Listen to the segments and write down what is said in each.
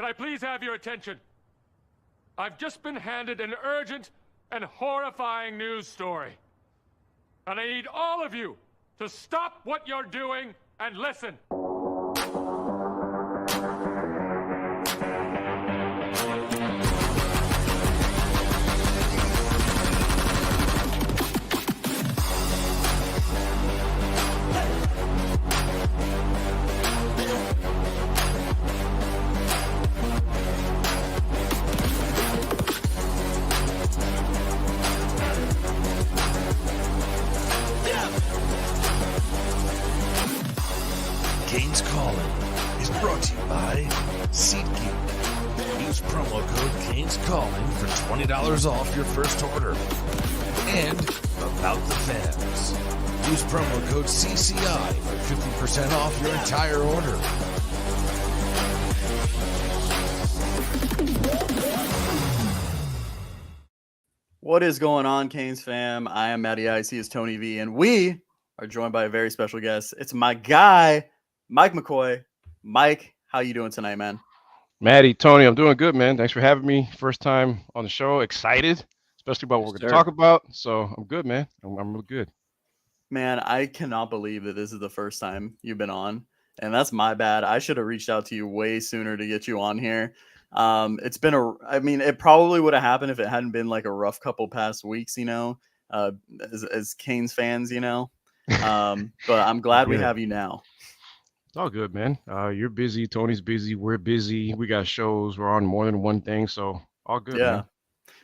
I please have your attention? I've just been handed an urgent and horrifying news story. And I need all of you to stop what you're doing and listen. Canes Calling is brought to you by SeatGeek. Use promo code Canes Calling for $20 off your first order. And About the Fans. Use promo code CCI for 50% off your entire order. What is going on, Canes fam? I am MattyIcee and Tony V, and we are joined by a very special guest. It's my guy, Mike McCoy. Mike, how you doing tonight, man? Matty, Tony, I'm doing good, man. Thanks for having me. First time on the show. Excited, especially about what we're going to talk about. So I'm good, man. I'm real good. Man, I cannot believe that this is the first time you've been on, and that's my bad. I should have reached out to you way sooner to get you on here. It's been it probably would have happened if it hadn't been like a rough couple past weeks, as Canes fans, but I'm glad we have you now. It's all good, man. You're busy. Tony's busy. We're busy. We got shows. We're on more than one thing. So all good, man.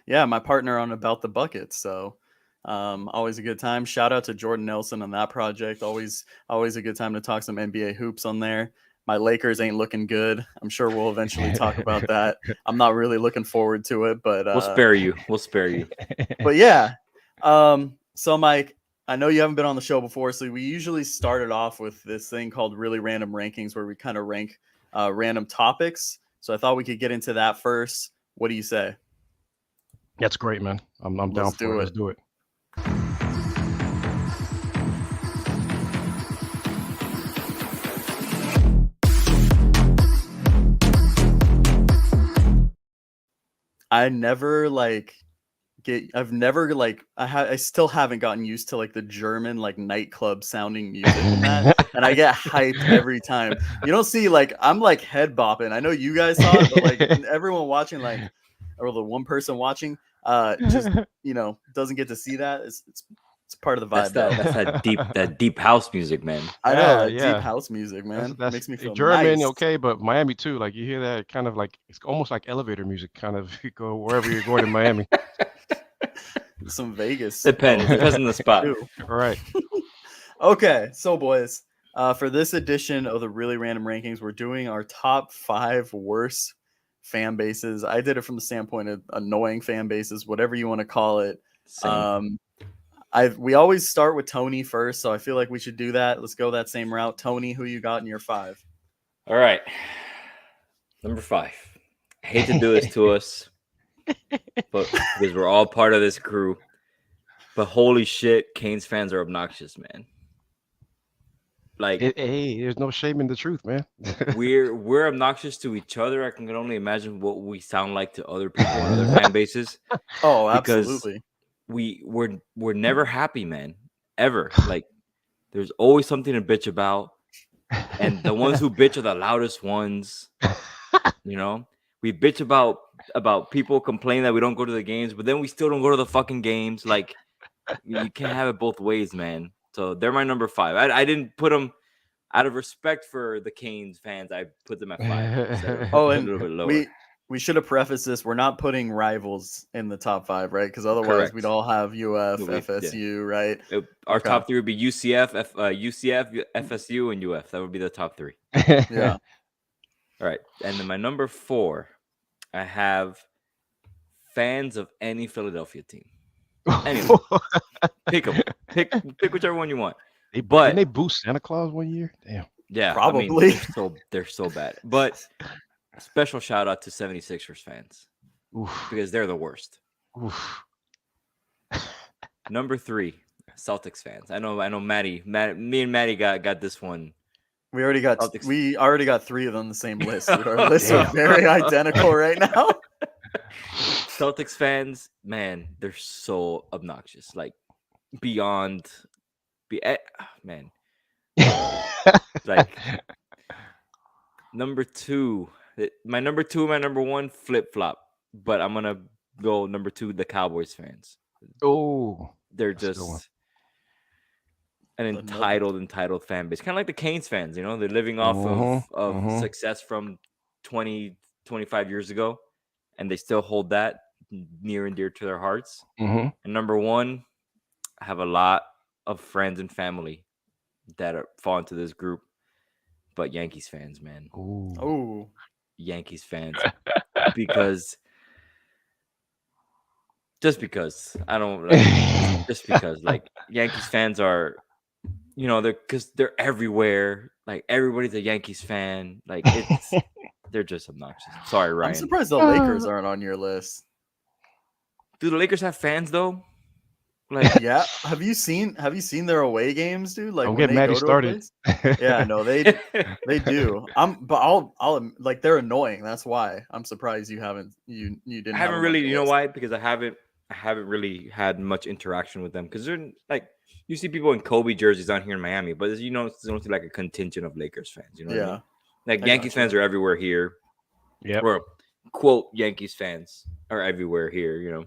Yeah. My partner on About the Bucket. So, always a good time. Shout out to Jordan Nelson on that project. Always a good time to talk some NBA hoops on there. My Lakers ain't looking good. I'm sure we'll eventually talk about that. I'm not really looking forward to it, but we'll spare you. But yeah. So Mike, I know you haven't been on the show before, so we usually started off with this thing called Really Random Rankings, where we kind of rank random topics. So I thought we could get into that first. What do you say? That's great, man. I'm down for it. Let's do it. I still haven't gotten used to like the German like nightclub sounding music in that, and I get hyped every time. You don't see I'm like head bopping. I know you guys saw it, but like everyone watching, or the one person watching, just doesn't get to see that. It's part of the vibe. That's that deep house music, man. I know deep house music, man. That makes me feel German, nice. Okay, but Miami too. Like you hear that kind of like it's almost like elevator music. Kind of you go wherever you're going in Miami. Some Vegas. Depends on the spot. All right. Okay, so boys, for this edition of the Really Random Rankings, we're doing our top 5 worst fan bases. I did it from the standpoint of annoying fan bases, whatever you want to call it. Same. We always start with Tony first, so I feel like we should do that. Let's go that same route. Tony, who you got in your 5? All right. Number 5. I hate to do this to us, but because we're all part of this crew. But holy shit, Canes fans are obnoxious, man. Hey, there's no shame in the truth, man. we're obnoxious to each other. I can only imagine what we sound like to other people and other fan bases. Oh, absolutely. We're never happy, man. Ever. Like there's always something to bitch about. And the ones who bitch are the loudest ones. We bitch about people complaining that we don't go to the games, but then we still don't go to the fucking games. Like you can't have it both ways, man. So they're my number 5. I didn't put them out of respect for the Canes fans. I put them at 5. Oh, and a little bit lower. We should have prefaced this. We're not putting rivals in the top 5, right? Because otherwise Correct. We'd all have UF, FSU, right? Our top 3 would be UCF, FSU, and UF. That would be the top 3. Yeah. All right. And then my number 4, I have fans of any Philadelphia team. Anyway, pick them. Pick whichever one you want. Didn't they boost Santa Claus one year? Damn. Yeah, probably. They're so bad. But special shout out to 76ers fans. Oof. Because they're the worst. Oof. Number 3, Celtics fans. I know me and Matty got this one We already got Celtics. 3 of them on the same list. Dude. Our lists are very identical right now. Celtics fans, man, they're so obnoxious. Like beyond, man. Like number 2, my number 2, my number 1 flip flop. But I'm gonna go number 2. The Cowboys fans. Oh, They're that's a good one. just an entitled fan base, kind of like the Canes fans. You know, they're living off of success from 20, 25 years ago, and they still hold that near and dear to their hearts. And number 1, I have a lot of friends and family that fall into this group, but Yankees fans, man. Oh, Yankees fans, because just because I don't like, just because like Yankees fans are, you know, they're everywhere. Like everybody's a Yankees fan. Like they're just obnoxious. Sorry, Ryan. I'm surprised the Lakers aren't on your list. Do the Lakers have fans though? Like, yeah. Have you seen their away games, dude? Like, don't when get Matty started. Yeah, no, they do. But I'll like they're annoying. That's why I'm surprised you didn't. I haven't really. You know why? Because I haven't really had much interaction with them. Because they're like, you see people in Kobe jerseys down here in Miami, but you know, it's only like a contingent of Lakers fans. You know, what I mean? Like Yankees fans are everywhere here. Yeah. Or quote Yankees fans are everywhere here. You know.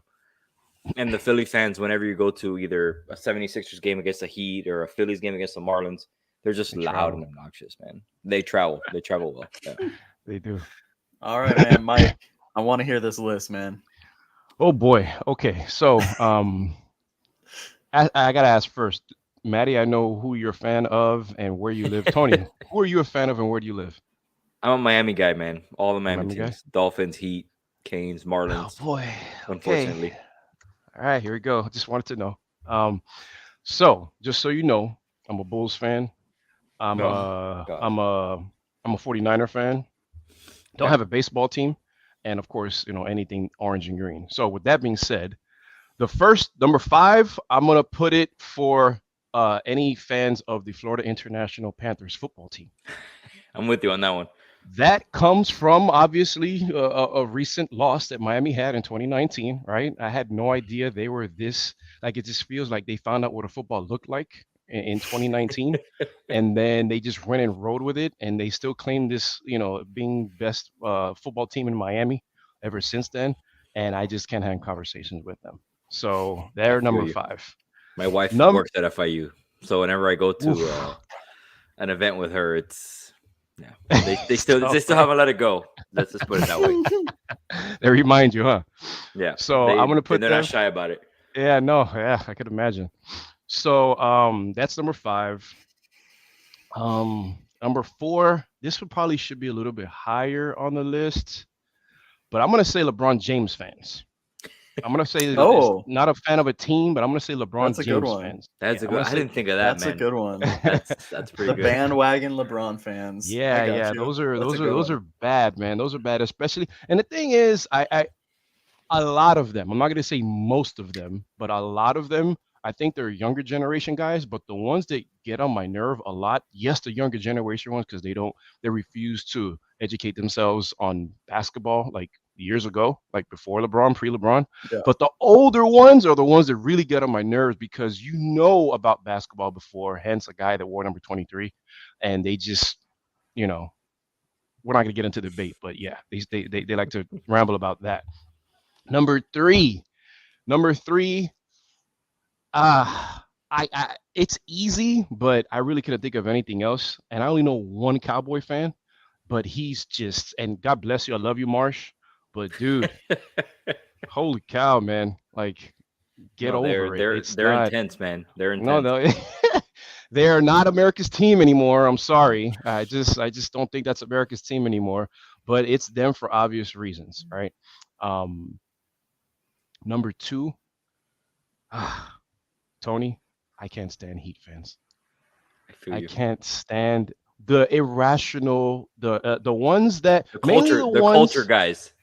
And the Philly fans, whenever you go to either a 76ers game against the Heat or a Phillies game against the Marlins, they're just loud and obnoxious, man. They travel well. Yeah. They do. All right, man, Mike. I want to hear this list, man. Oh boy. Okay, so I gotta ask first, Matty. I know who you're a fan of and where you live. Tony, who are you a fan of and where do you live? I'm a Miami guy, man. All the Miami teams: Dolphins, Heat, Canes, Marlins. Oh boy. Unfortunately. Okay. All right, here we go. I just wanted to know. So just so you know, I'm a Bulls fan. I'm a 49er fan. Don't have a baseball team, and of course, you know, anything orange and green. So with that being said, the first number 5, I'm gonna put it for any fans of the Florida International Panthers football team. I'm with you on that one. That comes from obviously a recent loss that Miami had in 2019, right? I had no idea they were this, like, it just feels like they found out what a football looked like in 2019, and then they just went and rode with it, and they still claim this, you know, being best football team in Miami ever since then, and I just can't have conversations with them. So they're number 5. My wife works at FIU, so whenever I go to an event with her, it's they still haven't let it go. Let's just put it that way. They remind you, huh? Yeah. So I'm gonna put. They're not shy about it. Yeah, no, yeah, I could imagine. So that's number 5. Number 4. This should be a little bit higher on the list, but I'm gonna say LeBron James fans. I'm gonna say not a fan of a team, but I'm gonna say LeBron James fans. That's a good. I didn't think of that. That's a good one. That's pretty good. The bandwagon LeBron fans. Yeah. Those are bad, man. Those are bad, especially. And the thing is, I a lot of them. I'm not gonna say most of them, but a lot of them. I think they're younger generation guys, but the ones that get on my nerve a lot, yes, the younger generation ones, because they refuse to educate themselves on basketball like years ago, like before LeBron, pre-LeBron. Yeah. But the older ones are the ones that really get on my nerves because you know about basketball before, hence a guy that wore number 23, and they just, you know, we're not gonna get into the debate, but yeah, they like to ramble about that. Number three. It's easy, but I really couldn't think of anything else. And I only know one Cowboy fan, but he's just, and God bless you, I love you, Marsh. But dude, holy cow, man! Like, get over it. They're intense, man. They're intense. No, they are not America's team anymore. I'm sorry. I just don't think that's America's team anymore. But it's them for obvious reasons, right? Number 2. Tony, I can't stand Heat fans. I can't stand the irrational, the ones that the culture guys.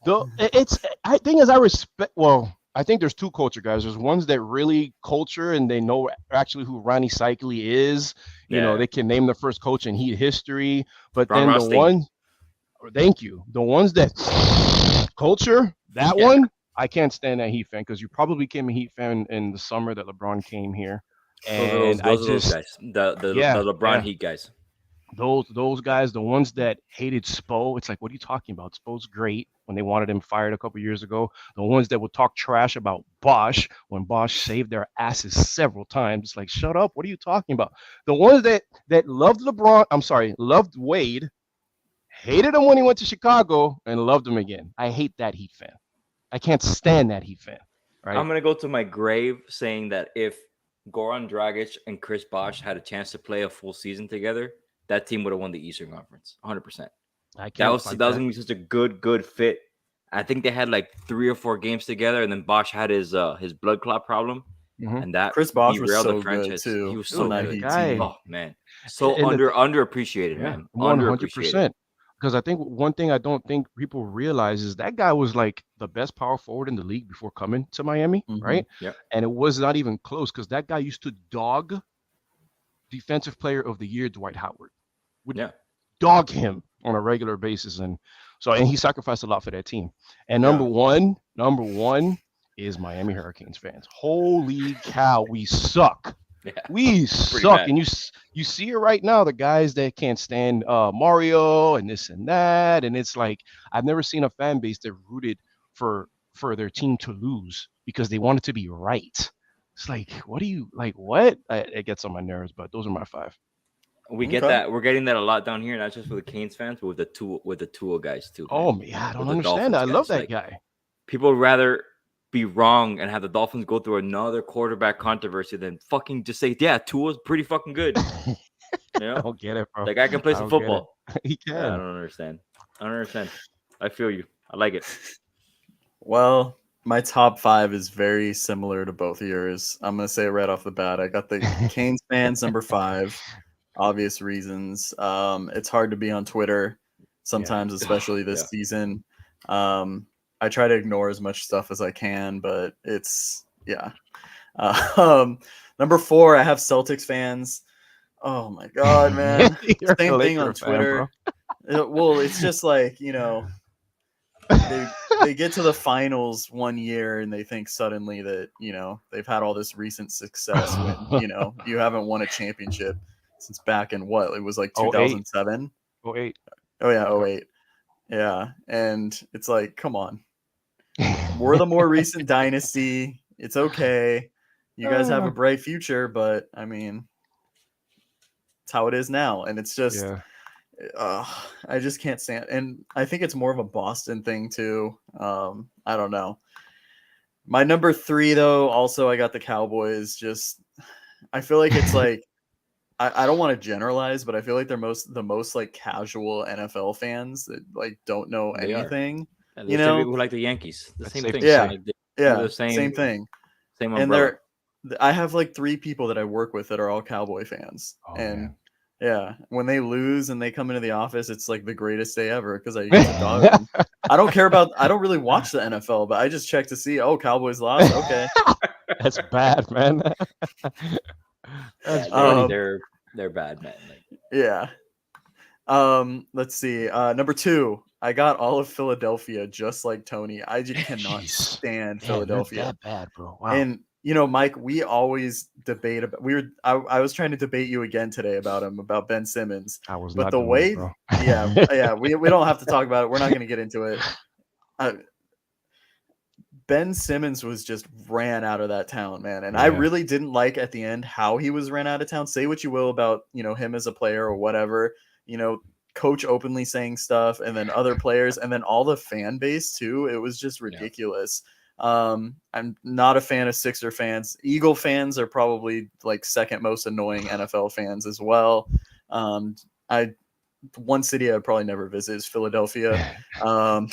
I think as I respect. Well, I think there's two culture guys. There's ones that really culture and they know actually who Ronnie Cycli is. You know, they can name the first coach in Heat history. But Ron then Rothstein. thank you. The ones that culture, that one, I can't stand that Heat fan because you probably became a Heat fan in the summer that LeBron came here. And Those are those guys. The LeBron Heat guys. Those guys, the ones that hated Spo, it's like, what are you talking about? Spo's great when they wanted him fired a couple years ago. The ones that would talk trash about Bosch when Bosch saved their asses several times. It's like, shut up. What are you talking about? The ones that loved loved Wade, hated him when he went to Chicago, and loved him again. I hate that Heat fan. I can't stand that Heat fan. Right? I'm gonna go to my grave saying that if Goran Dragic and Chris Bosh had a chance to play a full season together, that team would have won the Eastern Conference, 100%. That was gonna be such a good fit. I think they had like 3 or 4 games together, and then Bosh had his blood clot problem, and that Chris Bosh was derailed so the franchise. good too. He was so good. Guy. Oh man, so underappreciated, man. 100%. Because I think one thing I don't think people realize is that guy was like the best power forward in the league before coming to Miami, right? Yep. And it was not even close because that guy used to dog Defensive Player of the Year Dwight Howard. Would dog him on a regular basis, and he sacrificed a lot for that team. And number one is Miami Hurricanes fans. Holy cow, we suck. Yeah, we suck, bad. And you see it right now. The guys that can't stand Mario and this and that, and it's like I've never seen a fan base that rooted for their team to lose because they want it to be right. It's like, what do you like? What? It gets on my nerves, but those are my 5. We get that. We're getting that a lot down here, not just for the Canes fans, but with the Tua guys too. Man. Oh yeah, I don't understand that. I love that guy. People would rather be wrong and have the Dolphins go through another quarterback controversy than fucking just say, yeah, Tua's pretty fucking good. You know? I don't get it, bro. The guy can play some football. He can. I don't understand. I feel you. I like it. Well, my top 5 is very similar to both of yours. I'm going to say it right off the bat. I got the Canes fans number 5, obvious reasons. It's hard to be on Twitter sometimes, especially this season. I try to ignore as much stuff as I can, but it's number 4, I have Celtics fans. Oh my God, man. Same thing on Twitter. Well, it's just like, you know, they get to the finals one year and they think suddenly that, you know, they've had all this recent success when, you know, you haven't won a championship since back in what? It was like 2007? 08. Oh yeah, 08. Yeah. And it's like, come on. We're the more recent dynasty. It's okay. You guys have a bright future, but I mean, it's how it is now. And it's just, I just can't stand. And I think it's more of a Boston thing too. I don't know. My number 3 though, also I got the Cowboys. Just, I feel like it's like, I don't want to generalize, but I feel like they're the most like casual NFL fans that like don't know anything. You know, who like the Yankees, the same thing. Yeah, same thing. Same umbrella. And I have like 3 people that I work with that are all Cowboy fans, when they lose and they come into the office, it's like the greatest day ever because I get to dog them. I don't really watch the NFL, but I just check to see. Oh, Cowboys lost. Okay, that's bad, man. They're bad, man. Let's see. Number 2, I got all of Philadelphia, just like Tony. I just cannot stand Philadelphia. That bad, bro. Wow. And you know, Mike, we always debate about. I was trying to debate you again today about Ben Simmons. I was, but not the doing way, it, bro. we don't have to talk about it. We're not going to get into it. Ben Simmons was just ran out of that town, man. And I really didn't like at the end how he was ran out of town. Say what you will about, you know, him as a player or whatever, you know, coach openly saying stuff and then other players and then all the fan base too. It was just ridiculous. I'm not a fan of Sixer fans. Eagle fans are probably like second most annoying NFL fans as well. One city I'd probably never visit is Philadelphia. But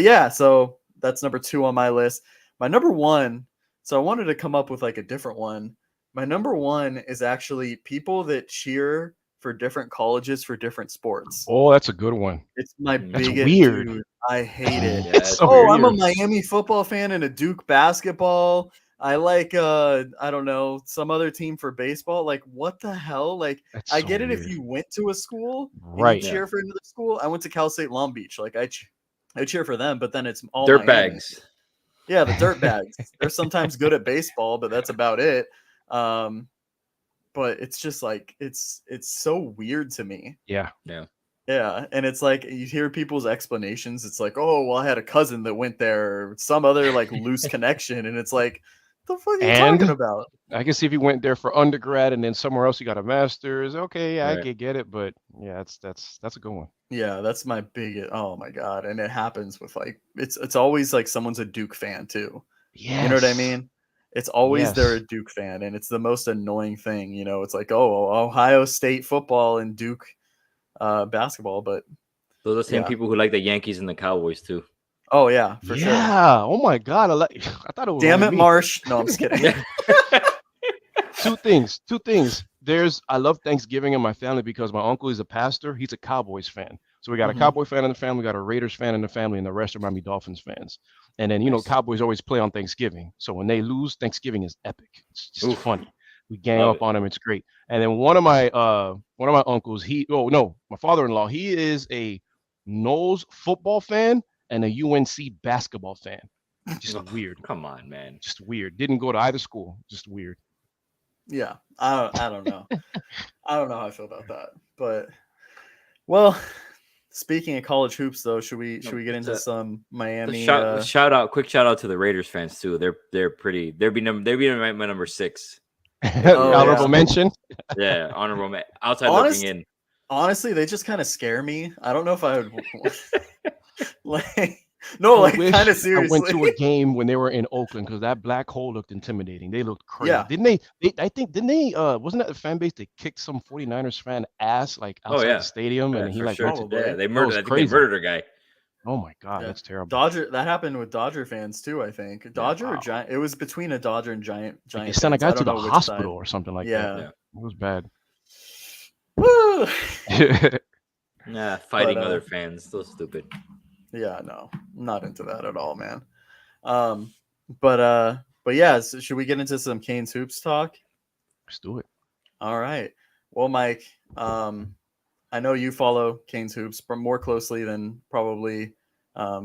yeah, so that's number 2 on my list. My number 1, so I wanted to come up with like a different one. My number 1 is actually people that cheer for different colleges for different sports. Oh, that's a good one. It's my That's biggest weird. dude. I hate it. Yeah, It's so Oh, I'm a weird. Miami football fan and a Duke basketball. I like I don't know, some other team for baseball. Like, what the hell? Like, That's I so get it if weird. you went to a school and Right. you cheer for another school. I went to Cal State Long Beach. Like, I cheer for them, but then it's all Dirt Miami. bags. Yeah, the dirt bags. They're sometimes good at baseball, but that's about it. But it's just like it's so weird to me. Yeah. Yeah, and it's like you hear people's explanations. It's like, oh, well, I had a cousin that went there, or some other like loose connection, and it's like, the fuck are you And talking about? I guess if you went there for undergrad and then somewhere else you got a master's, okay, yeah, I Right. could get it, but yeah, that's a good one. Yeah, that's my biggest. Oh my god, and it happens with like it's always like someone's a Duke fan too. Yes. You know what I mean? It's always they're a Yes. Duke fan, and it's the most annoying thing. You know, it's like, oh, Ohio State football and Duke basketball, but Those are the same Yeah. people who like the Yankees and the Cowboys too. oh yeah, for sure. Yeah. Oh my God. I thought it was Damn only it, me. Marsh. No, I'm just kidding. Two things. I love Thanksgiving in my family because my uncle is a pastor. He's a Cowboys fan. So we got Mhm. a Cowboy fan in the family, we got a Raiders fan in the family, and the rest are Miami Dolphins fans. And then, Nice. Cowboys always play on Thanksgiving. So when they lose, Thanksgiving is epic. It's just Oof. funny. We gang Love up on them. It's great. And then one of my uncles, my father-in-law, he is a Knowles football fan and a UNC basketball fan. Just Ugh, weird. Come on, man. Just weird. Didn't go to either school. Just weird. Yeah, I don't know. I don't know how I feel about that. But well, speaking of college hoops, though, should we get into some Miami? Quick shout out to the Raiders fans too. They're pretty. They'd be my number 6. Honorable yeah. mention. Yeah, honorable outside Honest- looking in. Honestly, they just kind of scare me. I don't know if I would like. No, I like wish kind of I seriously. went to a game when they were in Oakland because that black hole looked intimidating. They looked crazy. Yeah. Didn't they? Wasn't that the fan base that kicked some 49ers fan ass like outside yeah. the stadium Yeah, and he for like sure. went Probably. Yeah, they was murdered. I think they crazy. murdered a guy. Oh my God, Yeah. that's terrible. Dodger. That happened with Dodger fans too. I think Dodger or wow. Giant. It was between a Dodger and Giant. Like they Giant. sent a fans. guy I to don't the know which hospital side. or something like Yeah. that. It was bad. Woo! Yeah, fighting But, other fans. So stupid. Yeah, no, I'm not into that at all, man. But yeah, so should we get into some Canes hoops talk? Let's do it. All right. Well, Mike, I know you follow Canes hoops more closely than probably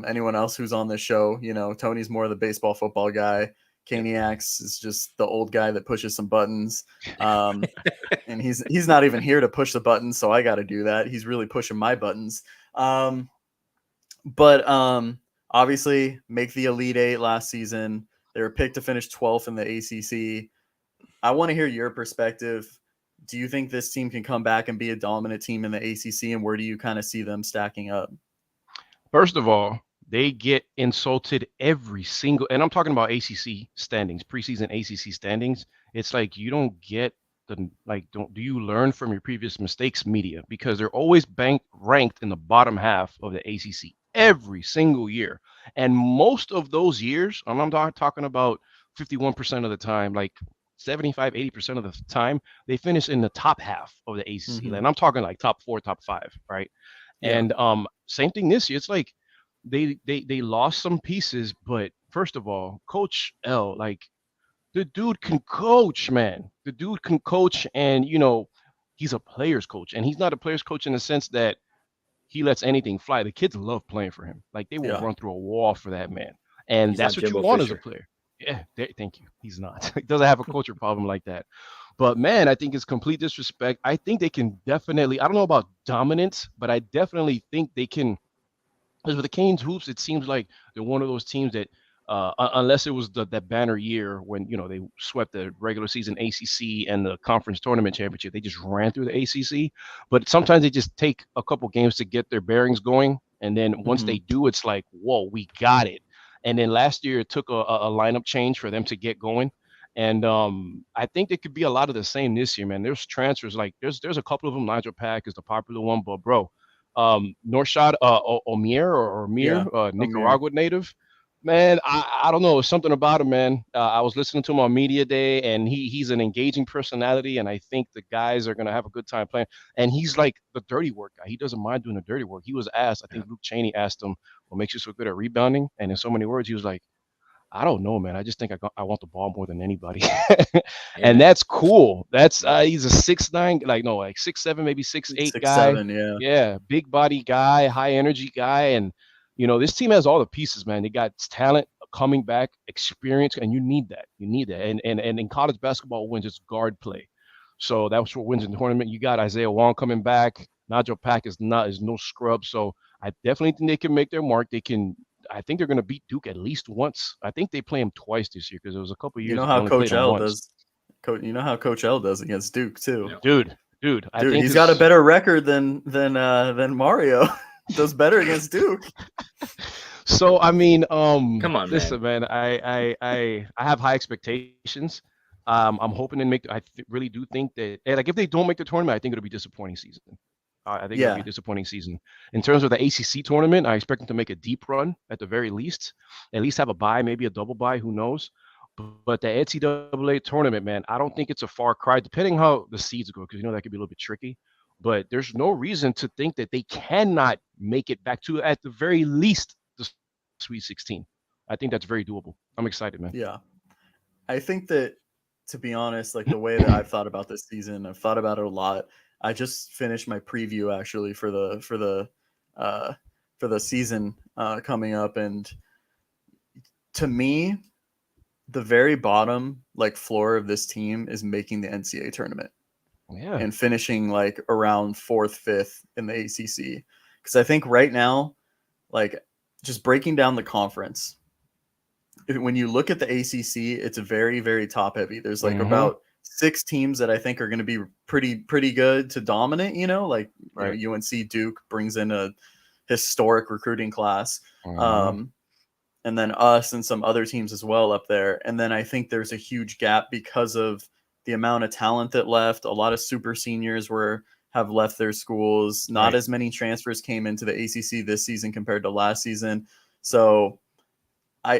anyone else who's on this show. You know, Tony's more the baseball football guy. Caniacs is just the old guy that pushes some buttons. And he's not even here to push the buttons, so I got to do that. He's really pushing my buttons. But obviously make the Elite Eight last season. They were picked to finish 12th in the ACC. I want to hear your perspective. Do you think this team can come back and be a dominant team in the ACC, and where do you kind of see them stacking up? First of all, they get insulted every single, and I'm talking about ACC standings, preseason ACC standings. It's like you don't get do you learn from your previous mistakes, media? Because they're always ranked in the bottom half of the ACC every single year. And most of those years, I'm not talking about 51% of the time, like 75, 80% of the time, they finish in the top half of the ACC. Mhm. And I'm talking like top 4, top 5, right? Yeah. And same thing this year. It's like they lost some pieces, but first of all, Coach L, like the dude can coach, man. The dude can coach, and he's a player's coach, and he's not a player's coach in the sense that he lets anything fly. The kids love playing for him. Like they will Yeah. run through a wall for that man, and He's that's not what you Jimbo want Fisher. as a player. Yeah, thank you. He's not. He doesn't have a culture problem like that. But man, I think it's complete disrespect. I think they can definitely. I don't know about dominance, but I definitely think they can. Because with the Canes hoops, it seems like they're one of those teams that, unless it was that banner year when they swept the regular season ACC and the conference tournament championship, they just ran through the ACC. But sometimes they just take a couple games to get their bearings going, and then once they do, it's like, whoa, we got it. And then last year it took a lineup change for them to get going. And I think there could be a lot of the same this year, man. There's transfers, like there's a couple of them. Nigel Pack is the popular one, but bro, Norshad Omir or Yeah, Nicaragua native, Man, I don't know. Something about him, man. I was listening to him on media day, and he's an engaging personality, and I think the guys are gonna have a good time playing. And he's like the dirty work guy. He doesn't mind doing the dirty work. He was asked, I think Luke Cheney asked him, "What makes you so good at rebounding?" And in so many words, he was like, "I don't know, man. I just think I want the ball more than anybody." And Amen. that's cool. That's he's a 6'9", like 6'7", maybe 6'8" Six guy. seven, yeah. Yeah, big body guy, high energy guy, and this team has all the pieces, man. They got talent coming back, experience, and you need that. You need that. And in college basketball wins, it's guard play. So that's what wins in the tournament. You got Isaiah Wong coming back. Nigel Pack is no scrub. So I definitely think they can make their mark. I think they're going to beat Duke at least once. I think they play him twice this year because it was a couple You years know that they how only played Coach him L once. does. You know how Coach L does against Duke too. Yeah. Dude, I Dude, think he's got a better record than Mario. Does better against Duke. So I mean, Come on, listen, man. I have high expectations. I'm hoping to make. Really do think that, like, if they don't make the tournament, I think it'll be a disappointing season. I think it'll be Yeah. a disappointing season. In terms of the ACC tournament, I expect them to make a deep run at the very least. At least have a bye, maybe a double bye. Who knows? But the NCAA tournament, man, I don't think it's a far cry, depending how the seeds go, because that could be a little bit tricky. But there's no reason to think that they cannot make it back to, at the very least, the Sweet 16. I think that's very doable. I'm excited, man. Yeah. I think that, to be honest, like the way that I've thought about this season, I've thought about it a lot. I just finished my preview actually for the season coming up, and to me, the very bottom like floor of this team is making the NCAA tournament. Yeah. And finishing like around 4th, 5th in the ACC. Because I think right now, like just breaking down the conference, when you look at the ACC, it's very, very top heavy. There's like about 6 teams that I think are going to be pretty good to dominate. Right. UNC Duke brings in a historic recruiting class. And then us and some other teams as well up there. And then I think there's a huge gap because of the amount of talent that left. A lot of super seniors have left their schools. Not as many transfers came into the ACC this season compared to last season. So I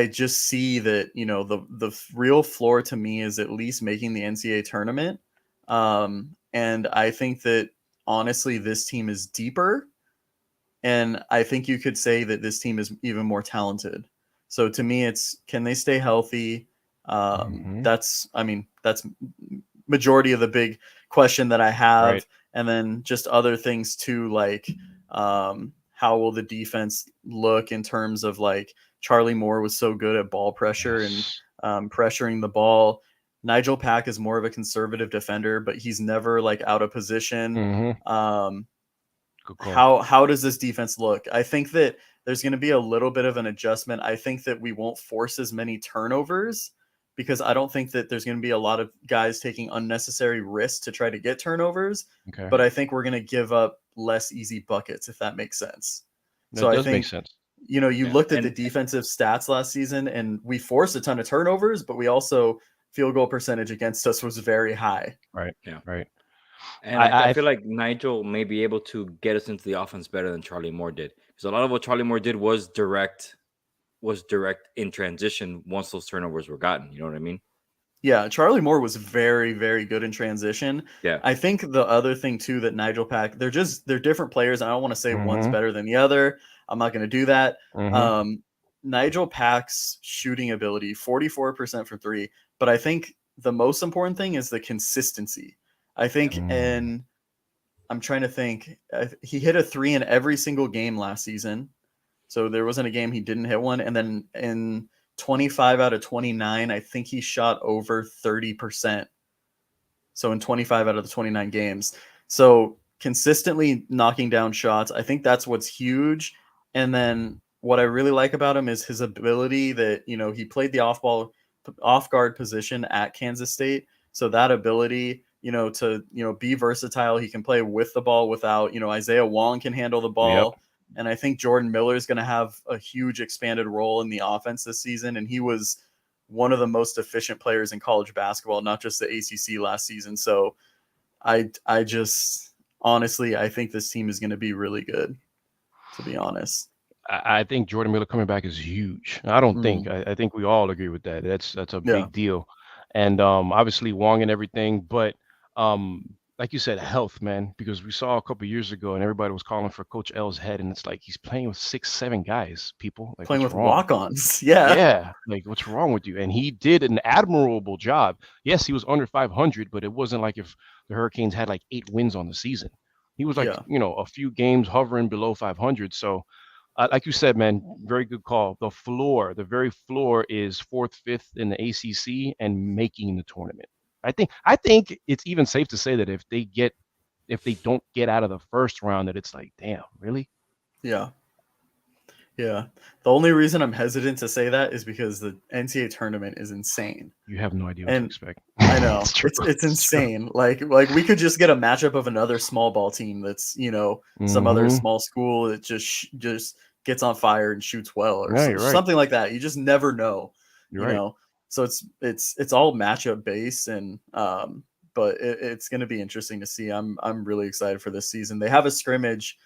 just see that, the real floor to me is at least making the NCAA tournament. And I think that honestly, this team is deeper. And I think you could say that this team is even more talented. So to me, it's, can they stay healthy? That's majority of the big question that I have. Right. And then just other things too, like how will the defense look in terms of like Charlie Moore was so good at ball pressure and pressuring the ball. Nigel Pack is more of a conservative defender, but he's never like out of position. How does this defense look? I think that there's going to be a little bit of an adjustment. I think that we won't force as many turnovers because I don't think that there's going to be a lot of guys taking unnecessary risks to try to get turnovers. Okay. But I think we're going to give up less easy buckets, if that makes sense. So I think make sense. You looked at the defensive stats last season and we forced a ton of turnovers, but we also field goal percentage against us was very high. Right. Yeah. Right. And I feel like Nigel may be able to get us into the offense better than Charlie Moore did. Because a lot of what Charlie Moore did was direct in transition once those turnovers were gotten. You know what I mean? Yeah, Charlie Moore was very, very good in transition. Yeah. I think the other thing too that Nigel Pack, they're different players. I don't want to say one's better than the other. I'm not going to do that. Nigel Pack's shooting ability, 44% from 3. But I think the most important thing is the consistency. I think, and I'm trying to think, he hit a 3 in every single game last season. So there wasn't a game he didn't hit one. And then in 25 out of 29, I think he shot over 30%. So in 25 out of the 29 games. So consistently knocking down shots, I think that's what's huge. And then what I really like about him is his ability that, he played the off guard position at Kansas State. So that ability, to, be versatile. He can play with the ball without, Isaiah Wong can handle the ball. Yep. And I think Jordan Miller is going to have a huge expanded role in the offense this season. And he was one of the most efficient players in college basketball, not just the ACC last season. So I just honestly, I think this team is going to be really good, to be honest. I think Jordan Miller coming back is huge. I don't think. I think we all agree with that. That's a Yeah. big deal. And obviously Wong and everything, but like you said, health, man, because we saw a couple years ago and everybody was calling for Coach L's head, and it's like he's playing with 6, 7 guys, people. Like, Playing what's with wrong? walk-ons. Yeah. Yeah, like what's wrong with you? And he did an admirable job. Yes, he was under 500, but it wasn't like if the Hurricanes had like 8 wins on the season. He was like, Yeah. a few games hovering below 500. So, like you said, man, very good call. The very floor is 4th, 5th in the ACC and making the tournament. I think it's even safe to say that if they don't get out of the first round, that it's like, damn, really? Yeah. Yeah. The only reason I'm hesitant to say that is because the NCAA tournament is insane. You have no idea what to And expect. I know It's true. it's insane. Like we could just get a matchup of another small ball team that's some other Mhm. small school that just gets on fire and shoots well or Yeah, you're right. something like that. You just never know. You're right. So it's all matchup based, and but it's going to be interesting to see. I'm really excited for this season. They have a scrimmage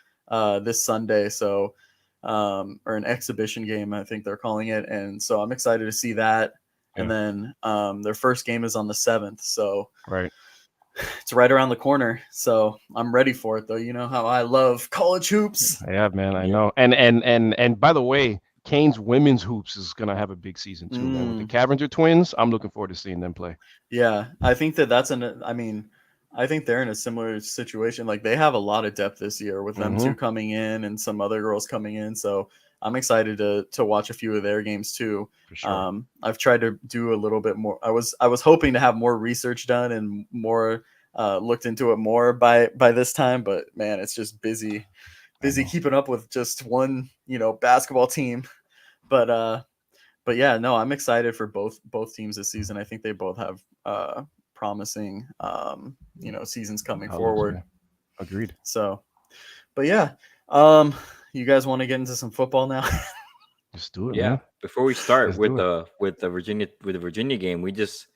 this Sunday, so or an exhibition game, I think they're calling it, and so I'm excited to see that. Yeah. And then their first game is on the 7th, so Right. it's right around the corner. So I'm ready for it, though. You know how I love college hoops. Yeah, man, I know. And by the way, Kane's women's hoops is gonna have a big season too, man. With the Cavenger twins, I'm looking forward to seeing them play. Yeah, I think I think they're in a similar situation. Like they have a lot of depth this year with them two coming in and some other girls coming in. So I'm excited to watch a few of their games too. For sure. I've tried to do a little bit more. I was hoping to have more research done and more looked into it more by this time, but man, it's just busy keeping up with just one basketball team. But yeah, no, I'm excited for both teams this season. I think they both have promising seasons coming forward. Yeah. Agreed. So, but yeah, you guys want to get into some football now? Just do it, Yeah. man. Before we start Let's with do the Virginia game, we just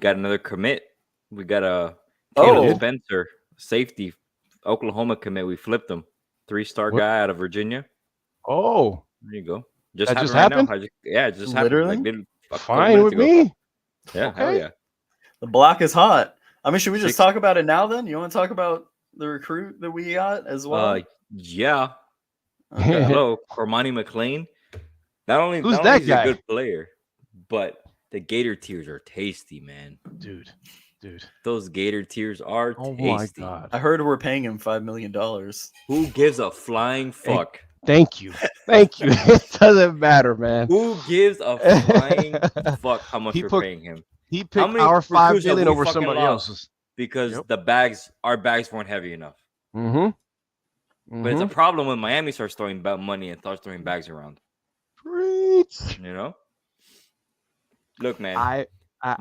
got another commit. We got a Caleb Spencer safety Oklahoma commit. We flipped him. 3-star guy out of Virginia. Oh, there you go. Just that happened just right happened? now. Yeah, it just Literally? happened. Like, fine with me. Yeah, Okay. hell yeah. The block is hot. I mean, should we just 6 talk about it now then? You want to talk about the recruit that we got as well? Yeah. Okay. Hello, Cormani McLean. Not only Who's not that only is he guy? a good player, but the Gator tears are tasty, man. Dude. Those Gator tears are Oh tasty. my God. I heard we're paying him $5 million. Who gives a flying fuck? Thank you. It doesn't matter, man. Who gives a flying fuck how much we're paying him? He How picked many our $5 recruits have million we over fucking somebody lost? else's. Because Yep. our bags weren't heavy enough. Mm-hmm. But it's a problem when Miami starts throwing money and starts throwing bags around. Preach. You know? Look, man.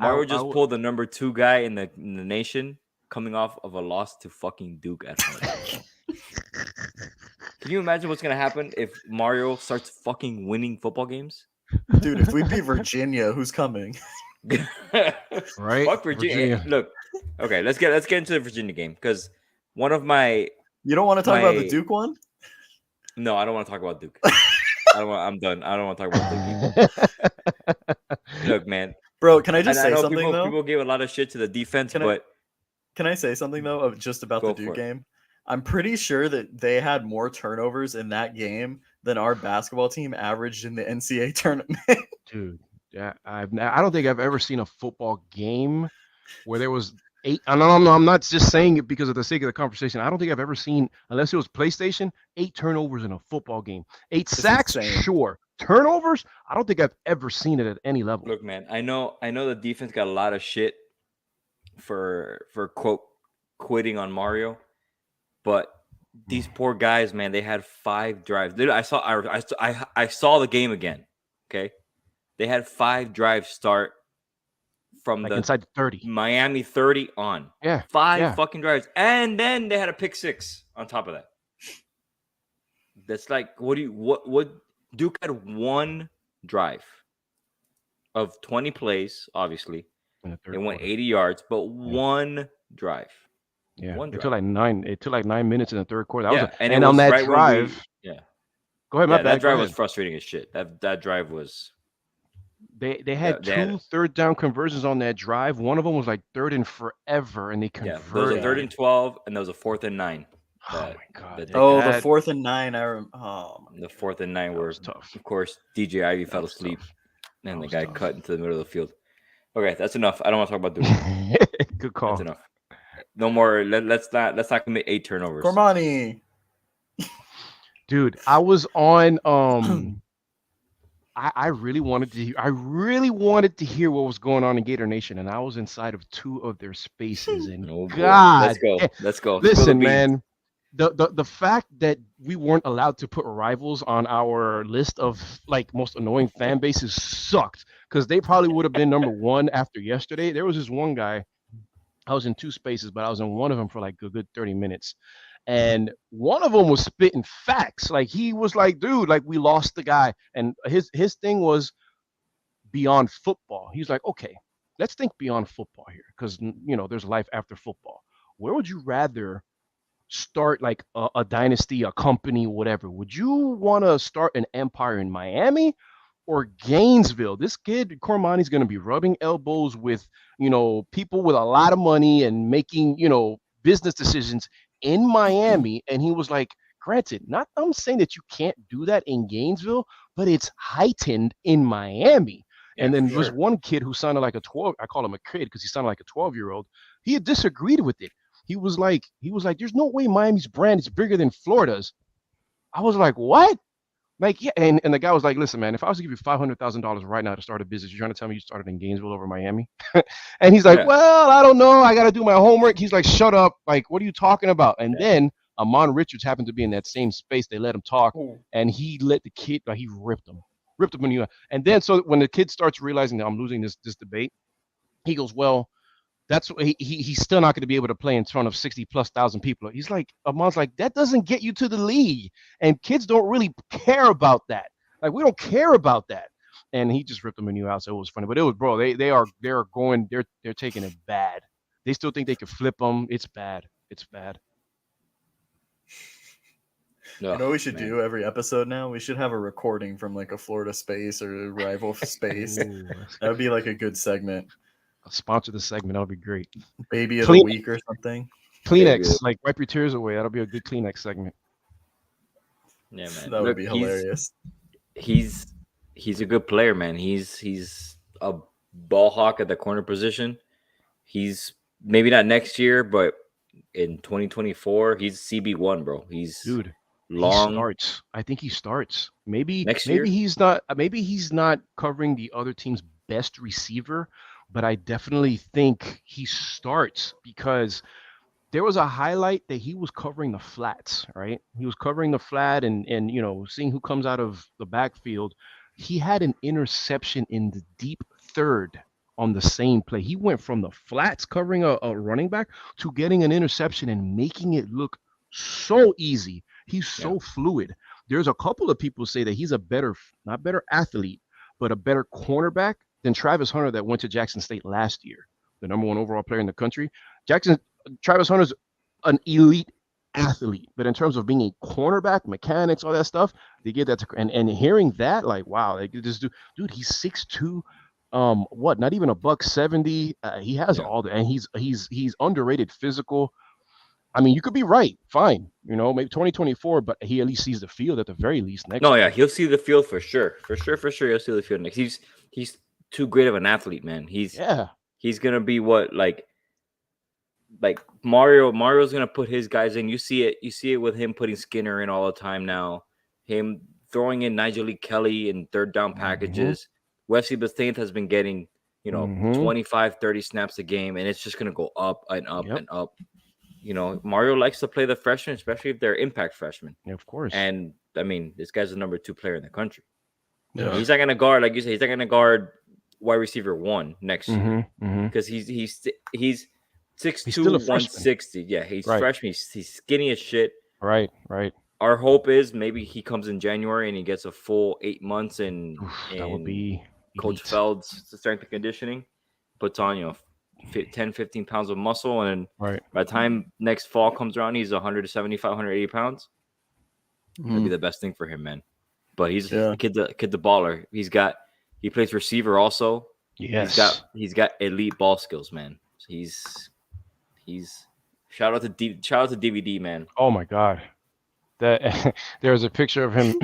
Mario just pulled the number 2 guy in the nation coming off of a loss to fucking Duke at home. Can you imagine what's gonna happen if Mario starts fucking winning football games? Dude, if we beat Virginia, who's coming? Right? Fuck Virginia. Look, okay, let's get into the Virginia game because one of my You don't want to talk about the Duke one? No, I don't want to talk about Duke. I'm done. I don't want to talk about Duke. Look, man. Bro, can I just I say know something though? people gave a lot of shit to the defense, Can I say something though just about the Duke game? I'm pretty sure that they had more turnovers in that game than our basketball team averaged in the NCAA tournament. Dude, yeah, I don't think I've ever seen a football game where there was 8. I'm not just saying it because of the sake of the conversation. I don't think I've ever seen, unless it was PlayStation, 8 turnovers in a football game. 8 sacks, sure. Turnovers, I don't think I've ever seen it at any level. Look, man, I know the defense got a lot of shit for quote quitting on Mario, but these poor guys, man, they had 5 drives. Dude, I saw the game again. Okay, they had 5 drives start from like the inside the 30, Miami 30 on. Yeah, 5 fucking drives, and then they had a pick 6 on top of that. That's like what Duke had 1 drive of 20 plays, obviously. It went 80 yards, but 1 drive. Yeah, One it drive. took like 9. It took like 9 minutes in the third quarter. And on that right drive. yeah. Go ahead, my bad. That drive Go was ahead. frustrating as shit. That drive was. They had two third down conversions on that drive. One of them was like third and forever, and they There converted. was a 3rd and 12, and there was a 4th and 9. Oh my god! The 4th and 9. The 4th and 9 were tough. Of course, DJ Ivy fell asleep, and the guy cut into the middle of the field. Okay, that's enough. I don't want to talk about Duke. Good call. That's enough. No more. Let's not commit 8 turnovers. Cormani. Dude, I was on. I really wanted to hear what was going on in Gator Nation, and I was inside of 2 of their spaces. And God, let's go. Listen, man, the fact that we weren't allowed to put rivals on our list of like most annoying fan bases sucked, because they probably would have been number 1 after yesterday. There was this one guy. I was in 2 spaces, but I was in one of them for like a good 30 minutes. And one of them was spitting facts. Like, he was like, dude, like, we lost the guy. And his thing was beyond football. He's like, okay, let's think beyond football here, because, you know, there's life after football. Where would you rather start like a dynasty, a company, whatever? Would you want to start an empire in Miami or Gainesville? This kid, Cormani's going to be rubbing elbows with, you know, people with a lot of money and making, you know, business decisions in Miami. And he was like, granted, I'm saying that you can't do that in Gainesville, but it's heightened in Miami. And then there was one kid who sounded like a 12. I call him a kid because he sounded like a 12-year-old. He had disagreed with it. He was like, there's no way Miami's brand is bigger than Florida's. I was like, what? Like, yeah. And the guy was like, listen, man, if I was to give you $500,000 right now to start a business, you're trying to tell me you started in Gainesville over Miami? And he's like, well, I don't know. I got to do my homework. He's like, shut up. Like, what are you talking about? And then Amon Richards happened to be in that same space. They let him talk, and he let the kid, like, he ripped him in the. And then, so when the kid starts realizing that I'm losing this debate, he goes, well, that's he's still not going to be able to play in front of 60,000+ people. He's like, Amon's like, that doesn't get you to the league, and kids don't really care about that. Like, we don't care about that. And he just ripped them a new out. So it was funny, but it was, bro, they're taking it bad. They still think they could flip them. It's bad. It's bad. You know what we should do every episode now? We should have a recording from like a Florida space or a rival space. That would be like a good segment. I'll sponsor the segment. That'll be great. Baby of the week or something. Kleenex, like, wipe your tears away. That'll be a good Kleenex segment. Yeah, man. That would be hilarious. He's a good player, man. He's a ball hawk at the corner position. He's maybe not next year, but in 2024, he's CB1, bro. He's long. He starts. I think he starts. Maybe next year. He's not. Maybe he's not covering the other team's best receiver, but I definitely think he starts, because there was a highlight that he was covering the flats, right? He was covering the flat and you know, seeing who comes out of the backfield. He had an interception in the deep third on the same play. He went from the flats covering a running back to getting an interception and making it look so easy. He's so fluid. There's a couple of people say that he's a not better athlete, but a better cornerback than Travis Hunter that went to Jackson State last year, the number 1 overall player in the country. Travis Hunter's an elite athlete, but in terms of being a cornerback, mechanics, all that stuff, they give that to, and hearing that, like, wow, like, this dude, he's 6'2", not even $170. He has all that, and he's underrated physical. I mean, you could be right, fine, you know, maybe 2024, but he at least sees the field at the very least next year. He'll see the field for sure. For sure, he'll see the field next. He's too great of an athlete, man. He's gonna be what, like Mario's gonna put his guys in. You see it with him putting Skinner in all the time now. Him throwing in Nigel Lee Kelly in third down packages. Wesley Bastante has been getting, 25, 30 snaps a game, and it's just gonna go up and up and up. You know, Mario likes to play the freshmen, especially if they're impact freshmen. Yeah, of course. And I mean, this guy's the number 2 player in the country. Yeah. He's not gonna guard, like you said, he's not gonna guard wide receiver 1 next year, because he's 6'2", 160. Yeah, he's freshman. He's skinny as shit. Right. Our hope is maybe he comes in January and he gets a full 8 months in that would be Coach Feld's strength and conditioning, puts on 10, 15 pounds of muscle, and by the time next fall comes around, he's 175, 180 pounds. That'd be the best thing for him, man. but he's the kid the baller. He plays receiver also. Yes. He's got elite ball skills, man. He's shout out to DVD, man. Oh my God. That there was a picture of him,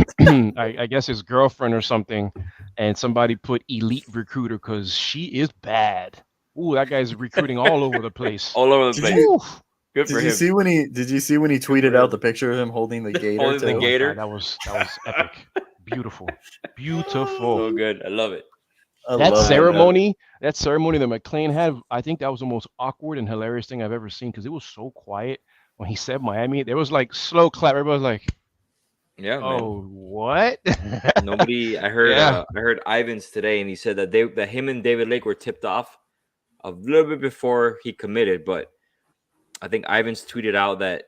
I guess his girlfriend or something, and somebody put elite recruiter because she is bad. Ooh, that guy's recruiting all over the place. All over the place. Good for him. Did you see when he tweeted out the picture of him holding the gator? Holding the gator. God, that was epic. Beautiful. So good. I love it. That ceremony that McClain had, I think that was the most awkward and hilarious thing I've ever seen because it was so quiet when he said Miami. There was like slow clap. Everybody was like, "Yeah, oh, man. What?" Nobody. I heard Ivins today, and he said that him and David Lake were tipped off a little bit before he committed, but I think Ivins tweeted out that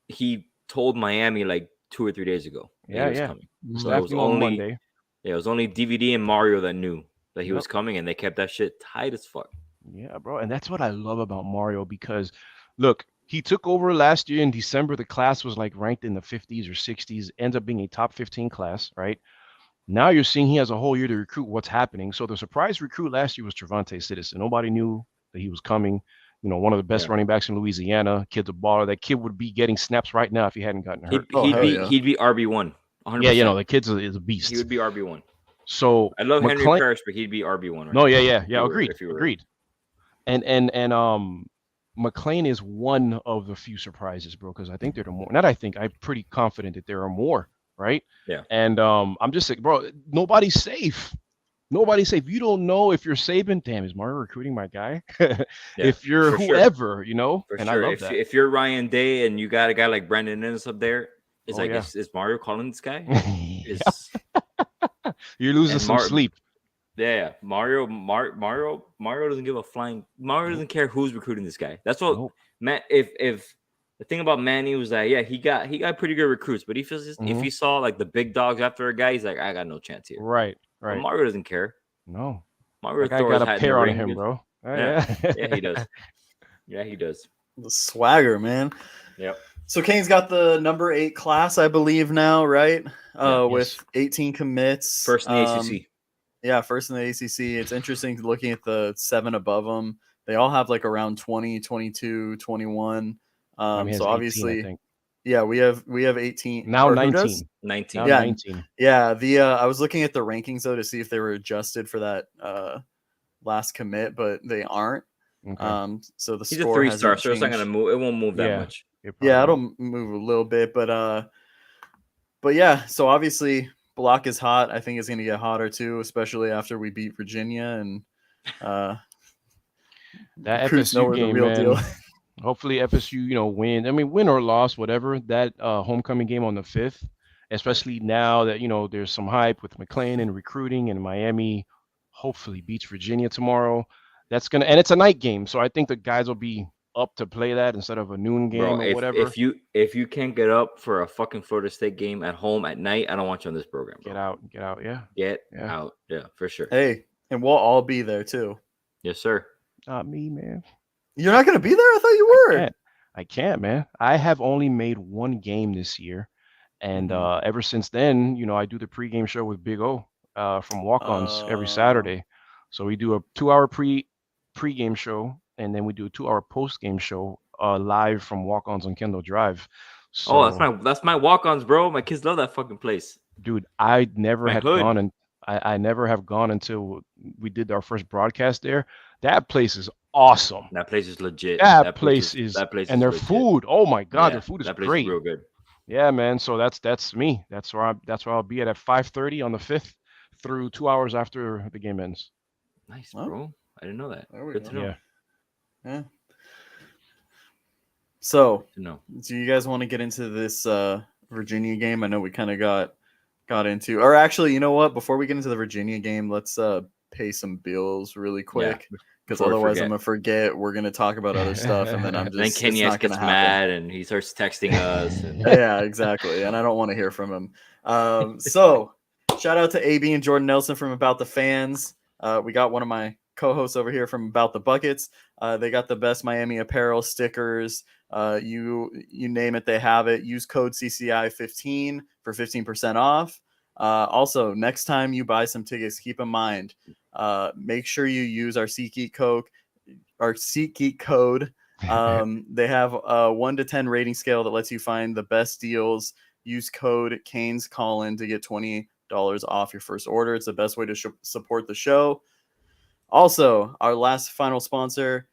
he told Miami like 2 or 3 days ago that he was coming. So it was only Monday. Yeah, it was only DVD and Mario that knew that he was coming, and they kept that shit tight as fuck. Yeah, bro, and that's what I love about Mario because, look, he took over last year in December. The class was like ranked in the 50s or 60s, ends up being a top 15 class, right? Now you're seeing he has a whole year to recruit what's happening. So the surprise recruit last year was Trevante Citizen. Nobody knew that he was coming. You know, one of the best running backs in Louisiana. Kid's a baller. That kid would be getting snaps right now if he hadn't gotten hurt. He'd be RB1. 100%. Yeah, you know, the kid's is a beast. He would be RB1. So I love Henry Parrish, but he'd be RB1. Right? No, yeah. Agreed. And McClain is one of the few surprises, bro, because I think they're the more. Not I think, I'm pretty confident that there are more, right? Yeah. And I'm just like, bro, nobody's safe. Nobody's safe. You don't know if you're Saban. Damn, is Mario recruiting my guy? If you're whoever, you know. For and sure. I love that. If you're Ryan Day and you got a guy like Brandon Ennis up there, it's is Mario calling this guy? You're losing some sleep. Yeah, Mario doesn't give a flying. Mario doesn't care who's recruiting this guy. That's what Matt. If the thing about Manny was that he got pretty good recruits, but if he saw like the big dogs after a guy, he's like, I got no chance here. Right. But Mario doesn't care. No, Mario got a pair on him, bro. Yeah, he does. Yeah, he does. The swagger, man. Yep. So Kane's got the number 8 class, I believe now, right? With 18 commits. First in the ACC. Yeah, first in the ACC. It's interesting looking at the 7 above them. They all have like around 20, 22, 21. So obviously, 18, yeah, we have 18 now. 19. Now 19. Yeah. The I was looking at the rankings though to see if they were adjusted for that last commit, but they aren't. Okay. So the he's score a 3-star, so it's not gonna move. It won't move that much. It'll move a little bit, but yeah. So obviously, Block is hot. I think it's gonna get hotter too, especially after we beat Virginia and that FSU game, man. Deal. Hopefully FSU, win. I mean, win or loss, whatever. That homecoming game on the 5th, especially now that there's some hype with McClain and recruiting, and Miami hopefully beats Virginia tomorrow. That's and it's a night game, so I think the guys will be up to play that instead of a noon game or whatever. If you can't get up for a fucking Florida State game at home at night, I don't want you on this program, bro. Get out, yeah. Get out, yeah, for sure. Hey, and we'll all be there too. Yes, sir. Not me, man. You're not gonna be there? I thought you were. I can't, man. I have only made one game this year, and ever since then, I do the pregame show with Big O from Walk-Ons every Saturday. So we do a 2-hour pregame show, and then we do a 2-hour postgame show live from Walk-Ons on Kendall Drive. So, that's my Walk-Ons, bro. My kids love that fucking place. Dude, I never have gone until we did our first broadcast there. That place is awesome. That place is legit. That place is and their food. Oh my god, their food is that place great. Is real good. Yeah, man. So that's me. That's where I'll be at 5:30 on the 5th through 2 hours after the game ends. Nice, bro. I didn't know that. Good to know. Yeah. So, do you guys want to get into this Virginia game? I know we kind of got into, or actually, you know what? Before we get into the Virginia game, let's pay some bills really quick, because otherwise I'm gonna forget. We're gonna talk about other stuff, and then I'm just. Then Caniacs gets mad and he starts texting us. And... Yeah, exactly, and I don't want to hear from him. So, shout out to AB and Jordan Nelson from About the Fans. We got one of my co-hosts over here from About the Buckets. They got the best Miami apparel, stickers. You name it, they have it. Use code CCI15 for 15% off. Also, next time you buy some tickets, keep in mind, make sure you use our SeatGeek code. They have a 1 to 10 rating scale that lets you find the best deals. Use code CanesCallin to get $20 off your first order. It's the best way to support the show. Also, our last final sponsor,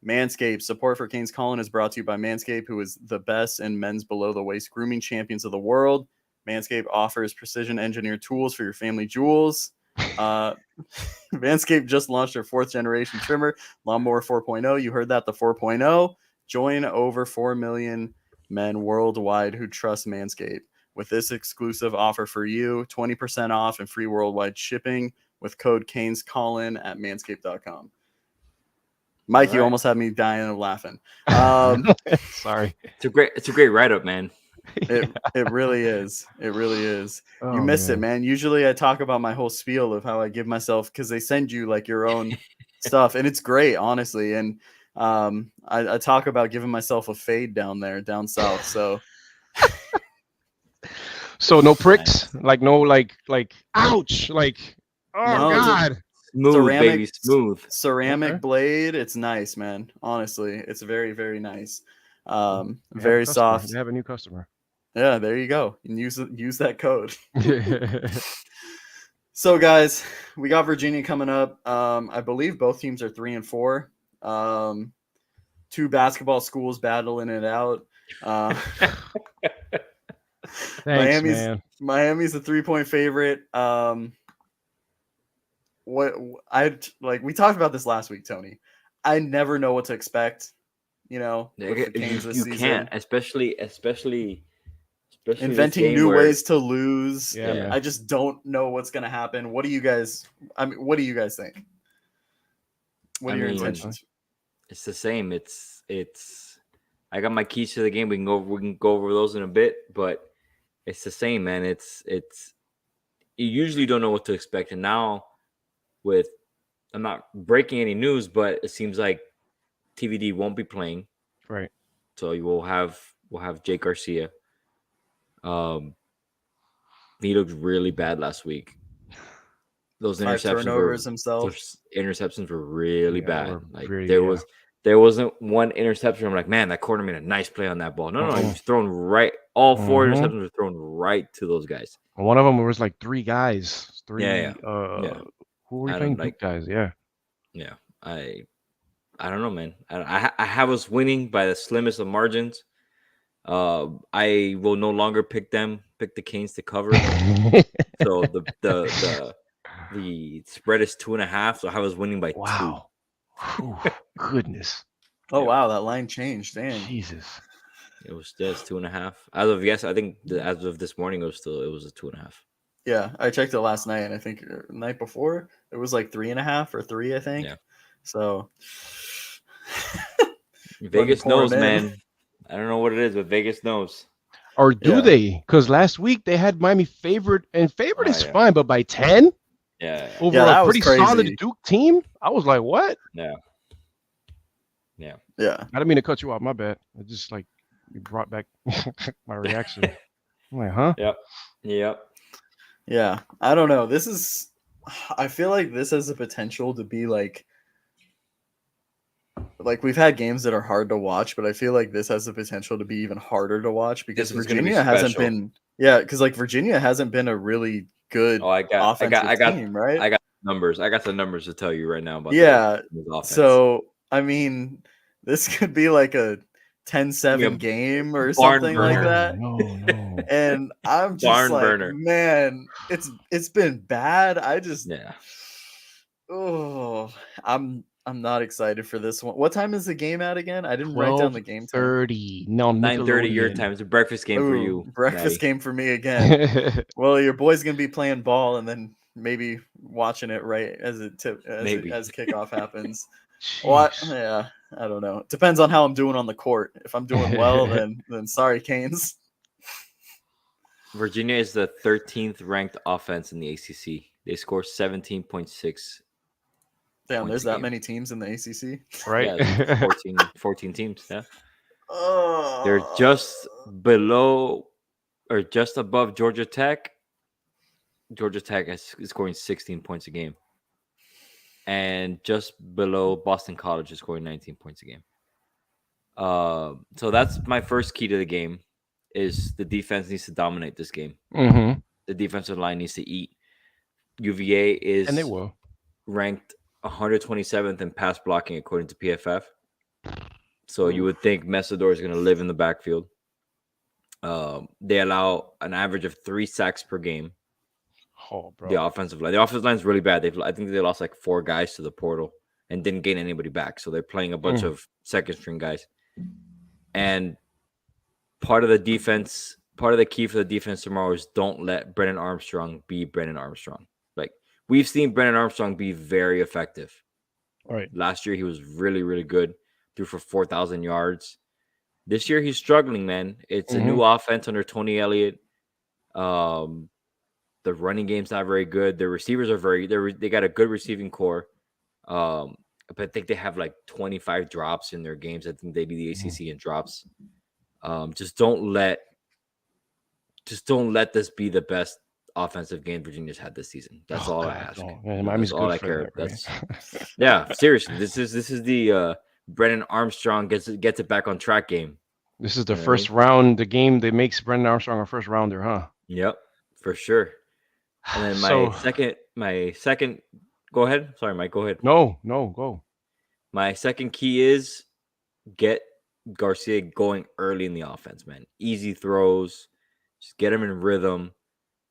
Manscaped. Support for Canes Callin is brought to you by Manscaped, who is the best in men's below-the-waist grooming champions of the world. Manscaped offers precision-engineered tools for your family jewels. Manscaped just launched their 4th-generation trimmer, Lawnmower 4.0. You heard that, the 4.0. Join over 4 million men worldwide who trust Manscaped. With this exclusive offer for you, 20% off and free worldwide shipping with code CanesCallin at manscaped.com. Mike, you almost had me dying of laughing. Sorry. It's a great write-up, man. It really is. It really is. Oh, you missed it, man. Usually I talk about my whole spiel of how I give myself, because they send you like your own stuff, and it's great, honestly. And I talk about giving myself a fade down south. So no pricks, like no like ouch, like oh No, god. Smooth, baby, smooth. ceramic blade. It's nice, man. Honestly, it's very, very nice. Very They soft. have a new customer. Yeah, there you go. And use that code. So, guys, we got Virginia coming up. I believe both teams are 3 and 4. 2 basketball schools battling it out. Thanks, man. Miami's a 3-point favorite. We talked about this last week, Tony. I never know what to expect. You know, with the Canes this you season. can't, especially inventing new ways to lose. Yeah. I just don't know what's going to happen. What do you guys think? What are your intentions? It's the same. It's. I got my keys to the game. We can go over those in a bit, but it's the same, man. It's. You usually don't know what to expect, and now, I'm not breaking any news, but it seems like TVD won't be playing. Right. So we'll have Jake Garcia. He looked really bad last week. Those 5 turnovers himself. Those interceptions were really bad. Like really, there wasn't one interception. I'm like, man, that corner made a nice play on that ball. No, he was thrown right. All 4 interceptions were thrown right to those guys. One of them was like 3 guys. Yeah. Who were playing? Like guys. Yeah. Yeah. I don't know, man. I have us winning by the slimmest of margins. I will no longer pick the Canes to cover. So the spread is 2.5. So I was winning by 2. Ooh, goodness. Oh wow, that line changed. Damn. Jesus. It was just 2.5. As of I think as of this morning, it was a 2.5. Yeah, I checked it last night, and I think the night before it was like 3.5 or 3. I think. Yeah. So. Vegas knows, man. I don't know what it is, but Vegas knows. Or do they? Because last week they had Miami favored, and favored is fine, but by 10? Yeah. Over a pretty solid Duke team? I was like, what? Yeah. Yeah. I didn't mean to cut you off. My bad. I just like you brought back my reaction. I'm like, huh? Yep. Yeah. I don't know. I feel like this has the potential to be like we've had games that are hard to watch, but I feel like this has the potential to be even harder to watch because Virginia hasn't been. Yeah, because like Virginia hasn't been a really good offensive team, right? I got numbers. I got the numbers to tell you right now about the offense. So I mean, this could be like a 10-7 game or something like that. No. And I'm just man, it's been bad. I'm not excited for this one. What time is the game at again? I didn't write down the game time. 30. No, 9:30 your time. It's a breakfast game for you. Breakfast game for me again. Well, your boy's gonna be playing ball and then maybe watching it right as kickoff happens. What? Yeah, I don't know. Depends on how I'm doing on the court. If I'm doing well, then sorry, Canes. Virginia is the 13th ranked offense in the ACC. They score 17.6. Damn, there's that many teams in the ACC, right? Yeah, 14 teams. Yeah, they're just below or just above Georgia Tech Georgia Tech is scoring 16 points a game, and just below Boston College is scoring 19 points a game. So that's my first key to the game: is the defense needs to dominate this game. Mm-hmm. The defensive line needs to eat. UVA is And they will. ranked 127th in pass blocking according to PFF. So you would think Mesador is going to live in the backfield. They allow an average of 3 sacks per game. Oh, bro. The offensive line is really bad. I think they lost like 4 guys to the portal and didn't gain anybody back. So they're playing a bunch of second string guys. And part of the key for the defense tomorrow is don't let Brennan Armstrong be Brennan Armstrong. Like, we've seen Brennan Armstrong be very effective. Right. Last year he was really, really good. Threw for 4,000 yards. This year he's struggling, man. It's a new offense under Tony Elliott. The running game's not very good. The receivers are they got a good receiving core. But I think they have like 25 drops in their games. I think they lead the ACC in drops. Just don't let this be the best offensive game Virginia's had this season. That's all I ask. Man, Miami's all good I for care. that, right? That's yeah, seriously. This is the Brennan Armstrong gets it back on track game. This is the first round, the game that makes Brendan Armstrong a first rounder, huh? Yep, for sure. And then my second. Go ahead. Sorry, Mike. Go ahead. No, go. My second key is get Garcia going early in the offense, man. Easy throws, just get him in rhythm.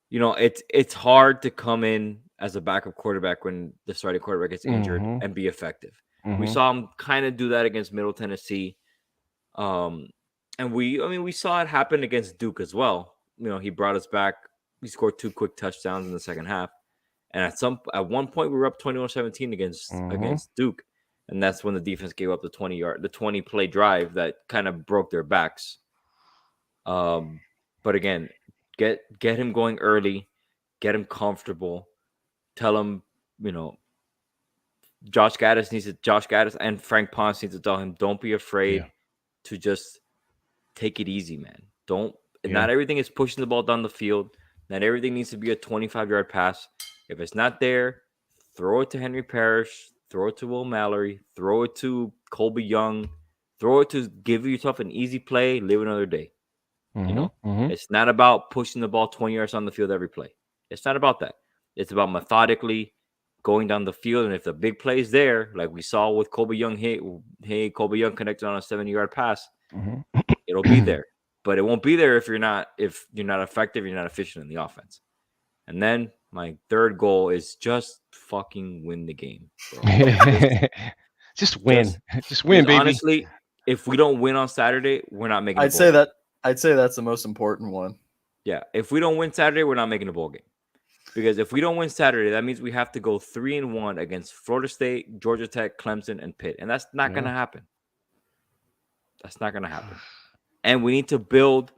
You know, it's hard to come in as a backup quarterback when the starting quarterback gets injured and be effective. We saw him kind of do that against Middle Tennessee. And we saw it happen against Duke as well. You know, he brought us back. He scored 2 quick touchdowns in the second half. And at one point we were up 21-17 against Duke. And that's when the defense gave up the 20 play drive that kind of broke their backs. But again, get him going early, get him comfortable, tell him, you know, Josh Gaddis and Frank Ponce need to tell him, don't be afraid to just take it easy, man. Not everything is pushing the ball down the field. Not everything needs to be a 25-yard pass. If it's not there, throw it to Henry Parrish, throw it to Will Mallory, throw it to Colby Young, throw it to give yourself an easy play, live another day. You know, it's not about pushing the ball 20 yards on the field every play. It's not about that. It's about methodically going down the field. And if the big play is there, like we saw with Colby Young, Colby Young connected on a 70-yard pass, it'll be there. But it won't be there if you're not effective, you're not efficient in the offense. And then my third goal is just fucking win the game, bro. Just win. Just win, baby. Honestly, if we don't win on Saturday, we're not making I'd say that's the most important one. Yeah. If we don't win Saturday, we're not making a bowl game. Because if we don't win Saturday, that means we have to go 3-1 against Florida State, Georgia Tech, Clemson, and Pitt. And that's not going to happen. That's not going to happen. And we need to build.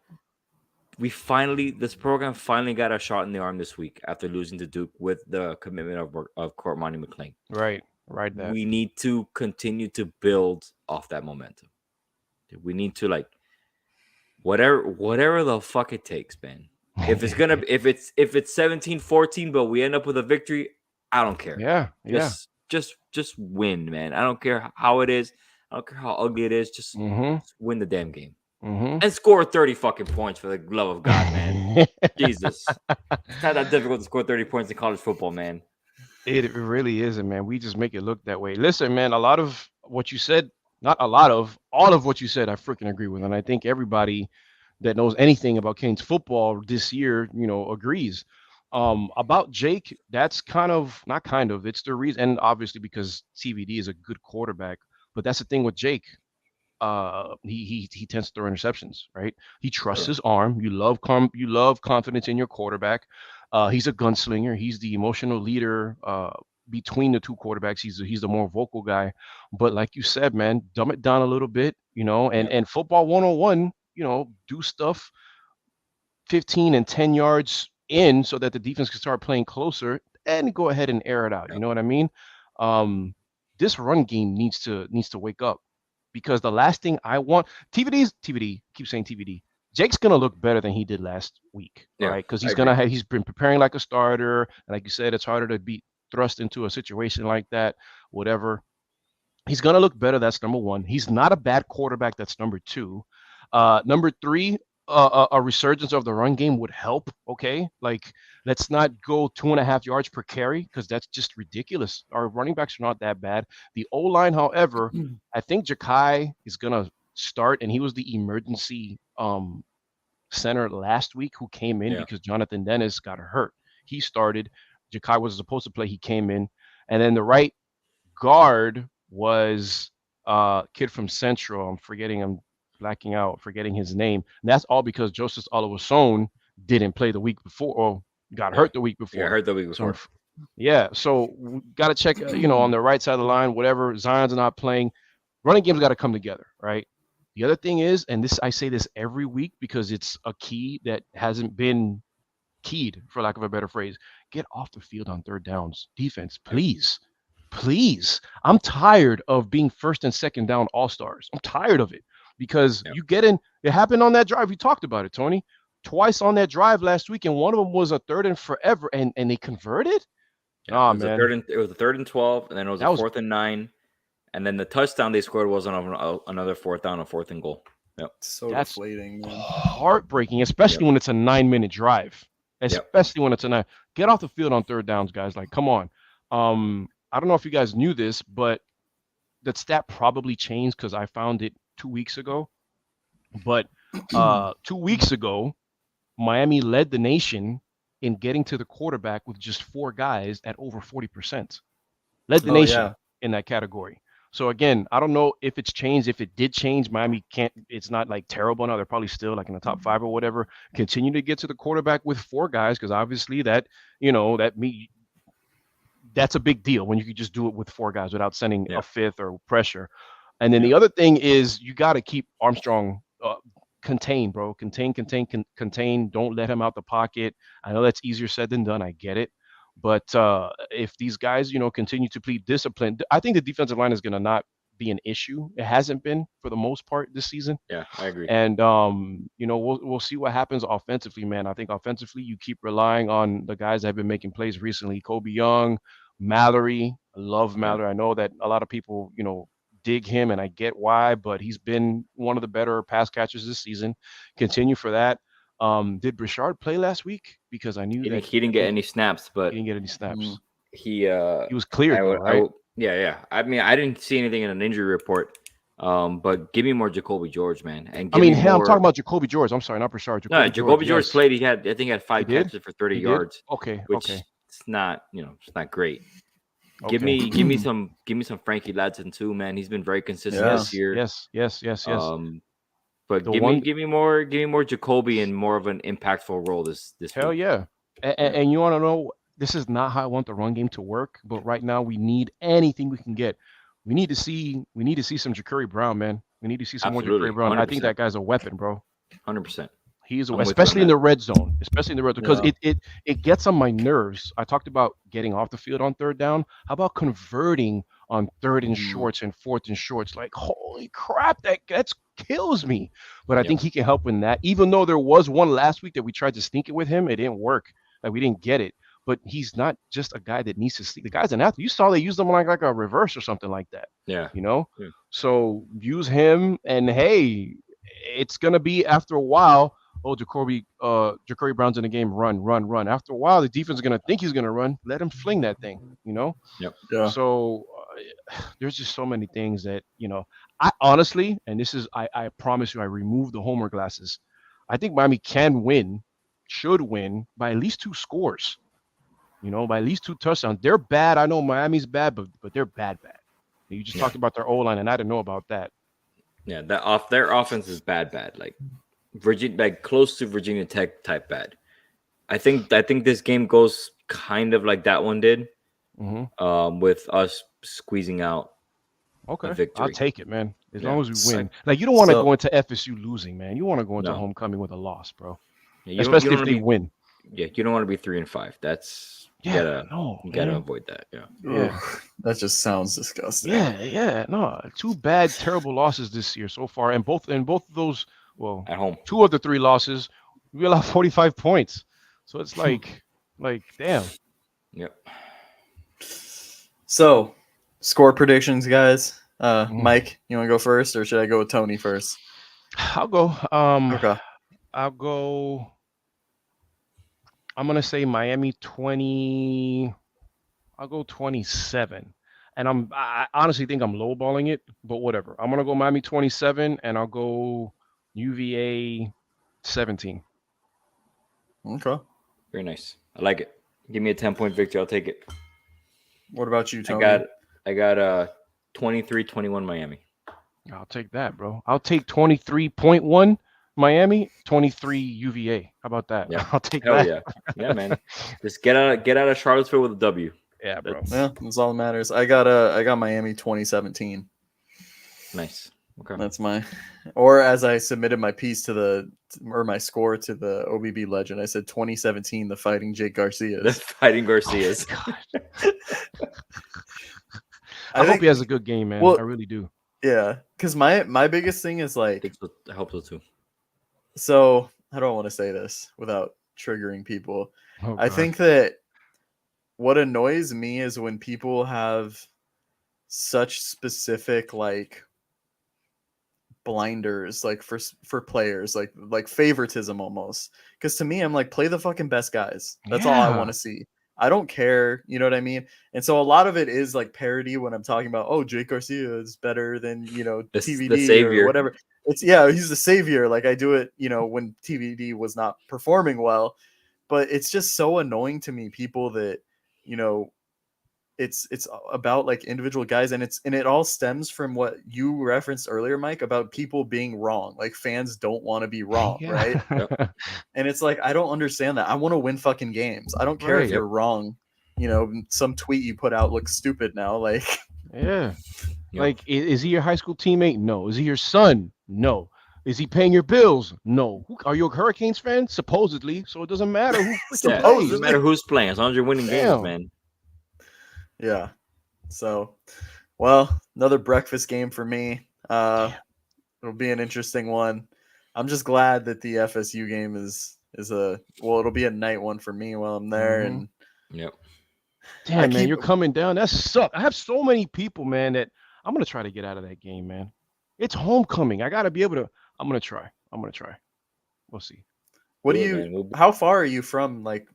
This program finally got a shot in the arm this week after losing to Duke with the commitment of Cortmoney McClain. Right. That. We need to continue to build off that momentum. We need to, like, whatever the fuck it takes, man. If it's 17-14, but we end up with a victory, I don't care. Yeah. Just win, man. I don't care how it is. I don't care how ugly it is. Just win the damn game. And score 30 fucking points, for the love of God, man. Jesus. It's not that difficult to score 30 points in college football, man. It really isn't, man. We just make it look that way. Listen, man, a lot of what you said, not a lot of, all of what you said, I freaking agree with. And I think everybody that knows anything about Canes football this year, you know, agrees. About Jake, that's it's the reason, and obviously because TVD is a good quarterback, but that's the thing with Jake. He tends to throw interceptions, right? He trusts his arm. You love confidence in your quarterback. He's a gunslinger. He's the emotional leader between the two quarterbacks. He's the more vocal guy. But like you said, man, dumb it down a little bit, you know, and football 101, you know, do stuff 15 and 10 yards in so that the defense can start playing closer and go ahead and air it out. You know what I mean? This run game needs to wake up, because the last thing I want, TVD, keep saying TVD. Jake's gonna look better than he did last week, right? Because he's been preparing like a starter, and like you said, it's harder to be thrust into a situation like that. Whatever, he's gonna look better. That's number one. He's not a bad quarterback. That's number two. Number three, a resurgence of the run game would help. Okay, like let's not go 2.5 yards per carry because that's just ridiculous. Our running backs are not that bad. The O line, however, I think Ja'Kai is gonna start, and he was the emergency center last week who came in because Jonathan Dennis got hurt. He started. Ja'Kai was supposed to play. He came in, and then the right guard was kid from Central. I'm blacking out, forgetting his name. And that's all because Joseph Oluwaseun didn't play the week before, or got hurt the week before. Yeah, hurt the week before. So we got to check, on the right side of the line, whatever. Zion's not playing. Running game's got to come together, right? The other thing is, and this I say this every week because it's a key that hasn't been keyed, for lack of a better phrase. Get off the field on third downs. Defense, please. I'm tired of being first and second down all-stars. I'm tired of it because you get in. It happened on that drive. We talked about it, Tony. Twice on that drive last week, and one of them was a third and forever, and they converted. Yeah, it was a 3rd and 12, and then it was a 4th and 9, and then the touchdown they scored was on another 4th down, a 4th and goal. Yep. So that's deflating, man. Heartbreaking, especially when it's a 9-minute drive. Especially when it's a 9. Get off the field on third downs, guys. Like, come on. I don't know if you guys knew this, but that stat probably changed because I found it 2 weeks ago. But 2 weeks ago, Miami led the nation in getting to the quarterback with just 4 guys at over 40%. Led the nation in that category. So again, I don't know if it's changed. If it did change, Miami it's not like terrible now. They're probably still like in the top 5 or whatever. Continue to get to the quarterback with 4 guys because obviously that's a big deal when you can just do it with 4 guys without sending a 5th or pressure. And then the other thing is you got to keep Armstrong contained, bro. Contain. Don't let him out the pocket. I know that's easier said than done. I get it. But if these guys, continue to plead discipline, I think the defensive line is going to not be an issue. It hasn't been for the most part this season. Yeah, I agree. And, we'll see what happens offensively, man. I think offensively you keep relying on the guys that have been making plays recently. Kobe Young, Mallory. I love Mallory. I know that a lot of people, dig him, and I get why, but he's been one of the better pass catchers this season. Continue for that. Did Brashard play last week? Because I knew that he didn't get any snaps, but he didn't get any snaps. He was cleared, right? I mean, I didn't see anything in an injury report. But give me more Jacoby George, man. And I'm talking about Jacoby George. I'm sorry, not Brashard. Jacoby George played. I think he had 5 catches for 30 yards. Okay, which it's not, it's not great. Okay. Give me some Frankie Ladson too, man. He's been very consistent this year. Yes. But give me more Jacoby and more of an impactful role this Hell week. Yeah. And you want to know, this is not how I want the run game to work, but right now we need anything we can get. We need to see some Ja'Cory Brown, man. We need to see some more Ja'Cory Brown. 100%. I think that guy's a weapon, bro. 100%. He's especially in the red zone. Because it gets on my nerves. I talked about getting off the field on third down. How about converting on 3rd and shorts and 4th and shorts? Like, holy crap, that kills me. But I think he can help in that. Even though there was one last week that we tried to sneak it with him, it didn't work. Like, we didn't get it. But he's not just a guy that needs to sneak. The guy's an athlete. You saw they used him like a reverse or something like that. Yeah. So use him, and hey, it's gonna be after a while. Oh, Ja'Cory Brown's in the game. Run. After a while, the defense is going to think he's going to run. Let him fling that thing, Yep. Yeah. So there's just so many things that, I honestly, and this is, I promise you, I removed the homer glasses. I think Miami should win by at least 2 scores, by at least 2 touchdowns. They're bad. I know Miami's bad, but they're bad. You just talked about their O-line, and I didn't know about that. Yeah, their offense is bad. Like close to Virginia Tech type bad. I think this game goes kind of like that one did, with us squeezing out a victory. I'll take it, man. As long as we win. Like, you don't want to go into FSU losing, man. You want to go into homecoming with a loss, bro. Yeah, especially if they win. Yeah, you don't want to be 3-5. That's you gotta avoid that. Yeah. That just sounds disgusting. Yeah. No, 2 bad, terrible losses this year so far, and both of those Well, At home. 2 of the 3 losses, we allowed 45 points. So it's like damn. Yep. So, score predictions, guys. Mike, you want to go first, or should I go with Tony first? I'll go. Okay. I'll go. I'm gonna say Miami 20. I'll go 27. And I honestly think I'm lowballing it, but whatever. I'm gonna go Miami 27, and I'll go UVA 17. Okay. Very nice. I like it. Give me a 10-point victory. I'll take it. What about you, Tony? I got 23-21 Miami. I'll take that, bro. I'll take 23.1 Miami, 23 UVA. How about that? Yeah. I'll take Hell that. yeah. Yeah, man. Just get out of Charlottesville with a W. Yeah, bro. Yeah, that's all that matters. I got Miami 2017. Nice. Okay. That's or as I submitted my piece my score to the OBB Legend, I said 2017, the Fighting Jake Garcias. The Fighting Garcias. I hope he has a good game, man. Well, I really do. Yeah, because my biggest thing is I hope so too. So how do I want to say this without triggering people? Oh, I think that what annoys me is when people have such specific blinders for players, like favoritism almost. Because to me, I'm like, play the fucking best guys. That's all I want to see. I don't care, you know what I mean? And so a lot of it is like parody when I'm talking about, oh, Jake Garcia is better than, TVD the savior. or whatever. He's the savior. Like I do it, when TVD was not performing well. But it's just so annoying to me, people that, it's about like individual guys, and it all stems from what you referenced earlier, Mike, about people being wrong. Like fans don't want to be wrong, right? Yep. And it's like, I don't understand that. I want to win fucking games. I don't care if you're wrong. Some tweet you put out looks stupid now. Like, yeah. Yep. Like, is he your high school teammate? No. Is he your son? No. Is he paying your bills? No. Are you a Hurricanes fan? Supposedly. So it doesn't matter who It doesn't matter who's playing, as long as you're winning games, man. Yeah. So, well, another breakfast game for me. It'll be an interesting one. I'm just glad that the FSU game it'll be a night one for me while I'm there. And yep. Damn, man, you're coming down. That sucks. I have so many people, man, that I'm gonna try to get out of that game, man. It's homecoming. I gotta be able to. I'm gonna try. We'll see. How far are you from? Like,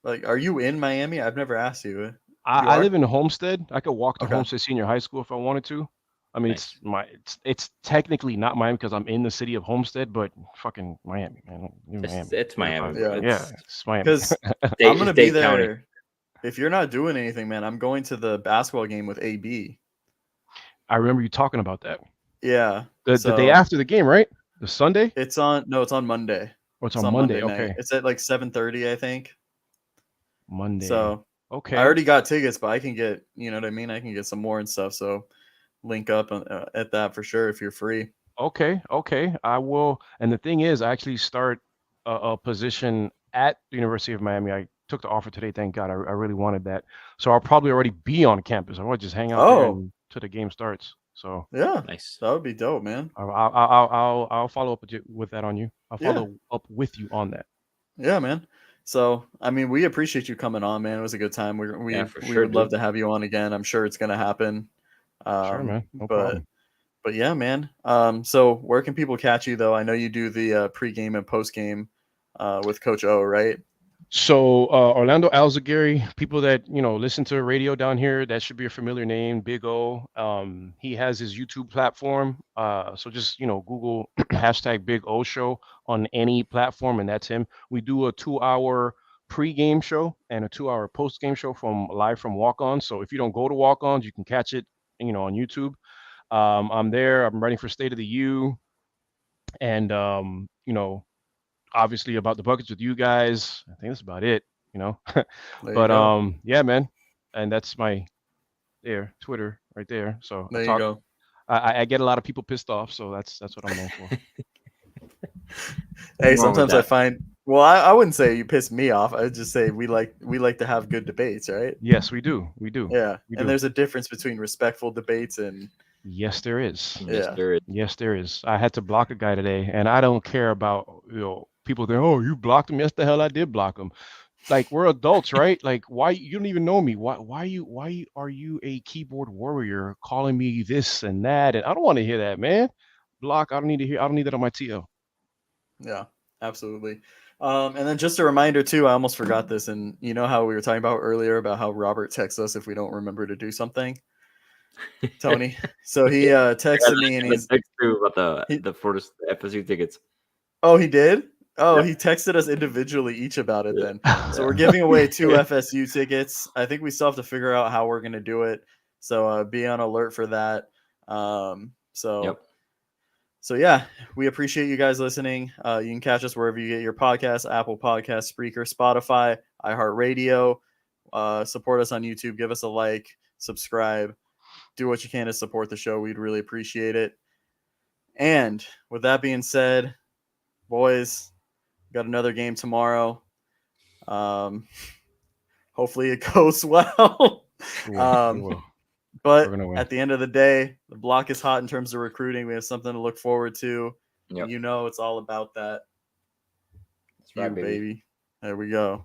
are you in Miami? I've never asked you. I live in Homestead. I could walk to Homestead Senior High School if I wanted to. I mean, it's technically not Miami because I'm in the city of Homestead, but fucking Miami, man. It's Miami. It's Miami. Because I'm gonna be there. County. If you're not doing anything, man, I'm going to the basketball game with AB. I remember you talking about that. Yeah. The day after the game, right? The Sunday? It's on Monday. Oh, it's on Monday. Okay. It's at like 7:30, I think. Monday. So okay. I already got tickets, but I can get, you know what I mean? I can get some more and stuff. So link up at that for sure if you're free. Okay. I will. And the thing is, I actually start a position at the University of Miami. I took the offer today. Thank God. I really wanted that. So I'll probably already be on campus. I want to just hang out there until the game starts. So yeah, nice. That would be dope, man. I'll follow up with that on you. I'll follow up with you on that. Yeah, man. So I mean, we appreciate you coming on, man. It was a good time. We would love to have you on again. I'm sure it's gonna happen. Sure, man. No problem. But yeah, man. So where can people catch you though? I know you do the pregame and postgame with Coach O, right? So Orlando Alzagari, people that listen to radio down here, that should be a familiar name. Big O. He has his YouTube platform. So just Google #Big O Show on any platform, and that's him. We do a 2-hour pregame show and a 2-hour postgame show live from walk-ons. So if you don't go to walk-ons, you can catch it, on YouTube. I'm there. I'm writing for State of the U, and obviously about the buckets with you guys. I think that's about it, but yeah, man. And that's my Twitter right there. So there you go. I get a lot of people pissed off, so that's what I'm known for. Hey, sometimes I find I wouldn't say you piss me off. I would just say we like to have good debates, right? Yes, we do. Yeah. And there's a difference between respectful debates and Yes, there is. Yes, Yeah. there is. Yes, there is. I had to block a guy today, and I don't care about, people think, oh, you blocked him. Yes, the hell I did block him. Like, we're adults, right? Like, why you don't even know me? Why are you a keyboard warrior calling me this and that? And I don't want to hear that, man. Block. I don't need to hear. I don't need that on my TL. Yeah, absolutely. And then just a reminder too, I almost forgot this, and you know how we were talking about earlier about how Robert texts us if we don't remember to do something, Tony. So he texted me and he's text too about he, the FSU tickets. oh, he did. Oh, Yeah. he texted us individually each about it then. So Yeah. we're giving away 2 FSU tickets. I think we still have to figure out how we're going to do it. So be on alert for that. Yep. So yeah, we appreciate you guys listening. You can catch us wherever you get your podcasts, Apple Podcasts, Spreaker, Spotify, iHeartRadio. Support us on YouTube. Give us a like, subscribe. Do what you can to support the show. We'd really appreciate it. And with that being said, boys, got another game tomorrow. Hopefully it goes well. It will. But We're gonna win. at the end of the day, the block is hot in terms of recruiting. We have something to look forward to. Yep. You know, it's all about that. That's right, You, baby. baby. There we go.